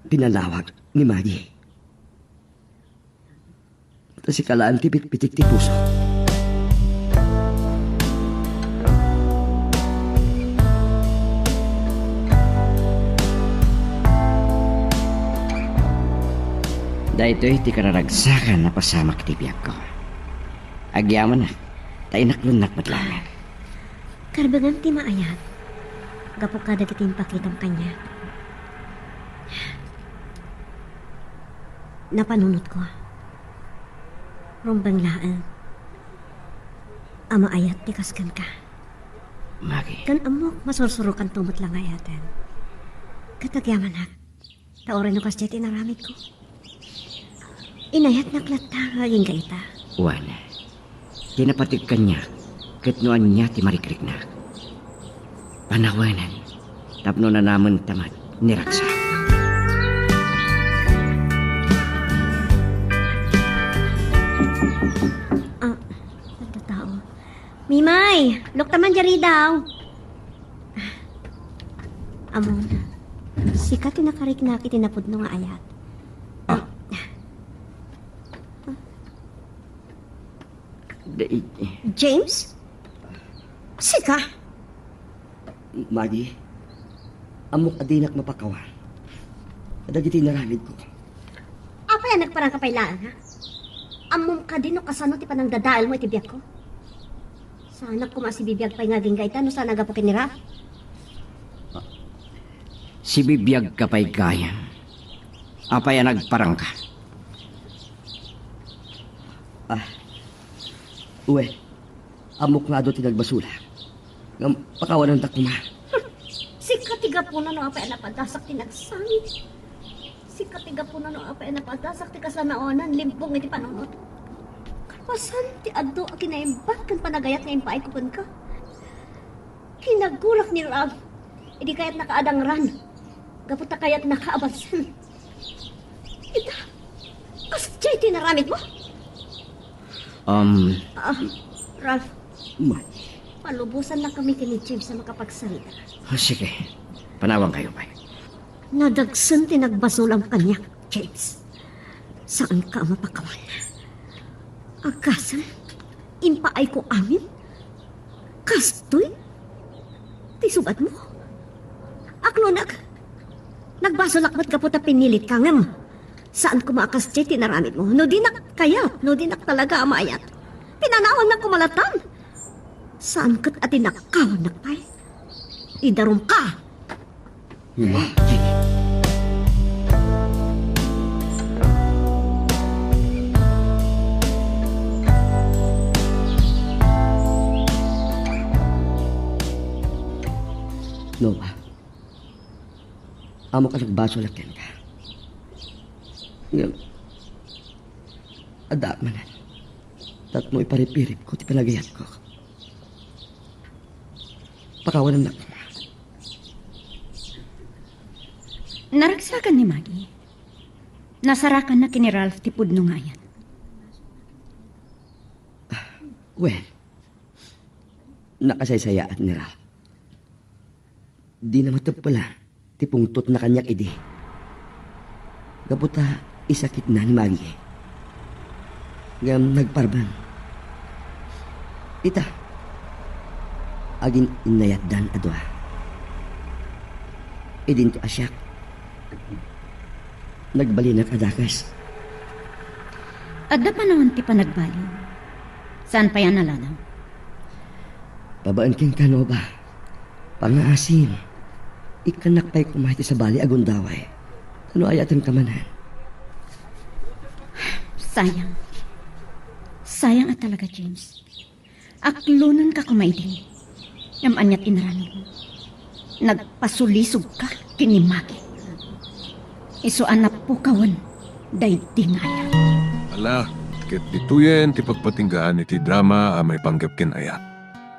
Pinanawag ni Maggie. Si kalaan ti pitik ti puso. Dahito iti kararagsakan na pasamak ti biyak ko. Agyaman na, tayo naklunak matlangan. Karbangan ti maayat. Gapo ka dagitin pakitam kanya. Napanunot ko. Rumbang laan. Ama ayat ti kaskan ka. Maggie, Kan amok masursurukan tumot lang ayatan. Katagyaman hak. Taorin no kasya tinaramit ko. Inayat naklata ngaging kaita. Juan, tinapatig kanya, katnuan niya ti marikrik na. Panawanan, tapno na naman tamad, niraksa. Nagtatao. Mimay! Luktaman jari daw. Amon, sikat tinakarik na kitinapod no nga ayat. James? Sika? Maggie, amok adinak mapakawan. Adagiti naramid ko. Apa yan nagparang kapailaan, ha? Amom ka din no kasano ti panang dadaal mo iti biyak ko? Sana ko masibibiyag pa'y ngaging gaita no sana gapo kinira. Si bibiyag ka pa'y gaya. Apaya nagparang ka. Uwe, amok nga do tinagbasula. Ngam pakawanan ta kuma. Si katiga po na no apay napadasak tinagsangit. Si katiga po na no apay napadasak ti kasanaonan limpong iti panunot. Kapasan ti addo a kinaimbat kan panagayat nga impaay kupon ka. Kinagulak ni Rab. Idi kayat nakaadang ran. Gaputa kayat nakaabansan. Ita, kasjay tinaramid mo? Ralph, Maggie, palubusan na kami kini James sa makapagsalita. Sige, panawang kayo pa. Nadagsan tinagbasol ang kanya, James. Saan ka mapakawan? Agasan, impaay ko amin? Kastoy? Tisubad mo? Aklo nagbasol akmat ka po ta pinilit ka ngam. Saan ko maakas jay tinaramit mo? No dinak kaya, no dinak talaga amayat. Pinanawan na kumalatan. Saan kat atinakawan na pay? Idarum ka. Maggie. Nova, amo ka nagbaso lakyan ka. Ngayon, adak manan. Tat mo iparipirip ko, ti panagayat ko. Pakawanan na ko. Naragsakan ni Maggie. Nasarakan na kini Ralph ti pudno nga yan. Well, nakasaysayaan ni Ralph. Di na matapala, ti pungtot na kanyak idi. Gabuta, isakit na ni Maggie. Ngam nagparban. Ita, agin inayat dan adwa. Idin to asyak. Nagbali na kadakas. Adda pa naman ti panagbalin. Saan pa yan nalanaw? Babaan king kanoba. Pangaasim. Ikanak pa'y kumahiti sa bali agundaway. Ano ayatan kamanan? Sayang. Sayang at talaga, James. Aklunan ka kumaidin. Yamanyat inarani mo. Nagpasulisog ka kinimaki. Isuan na po kawan. Day tingayan. Ala, ket dituyen ti pagpatinggaan iti drama a may panggap ken ayat.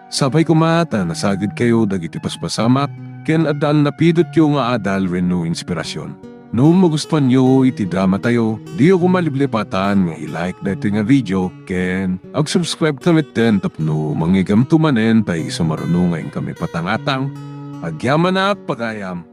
Sabay kumata nasagid kayo dagiti paspasamak ken adal napidot yung nga adal ren no inspirasyon. No magustuhan nyo iti drama tayo, di ako maliblipatan nga i-like dito nga video, ken ag-subscribe tamit ten tapno mangigam tumanen tayo sa marunungan kami patangatang, agyaman na pagayam.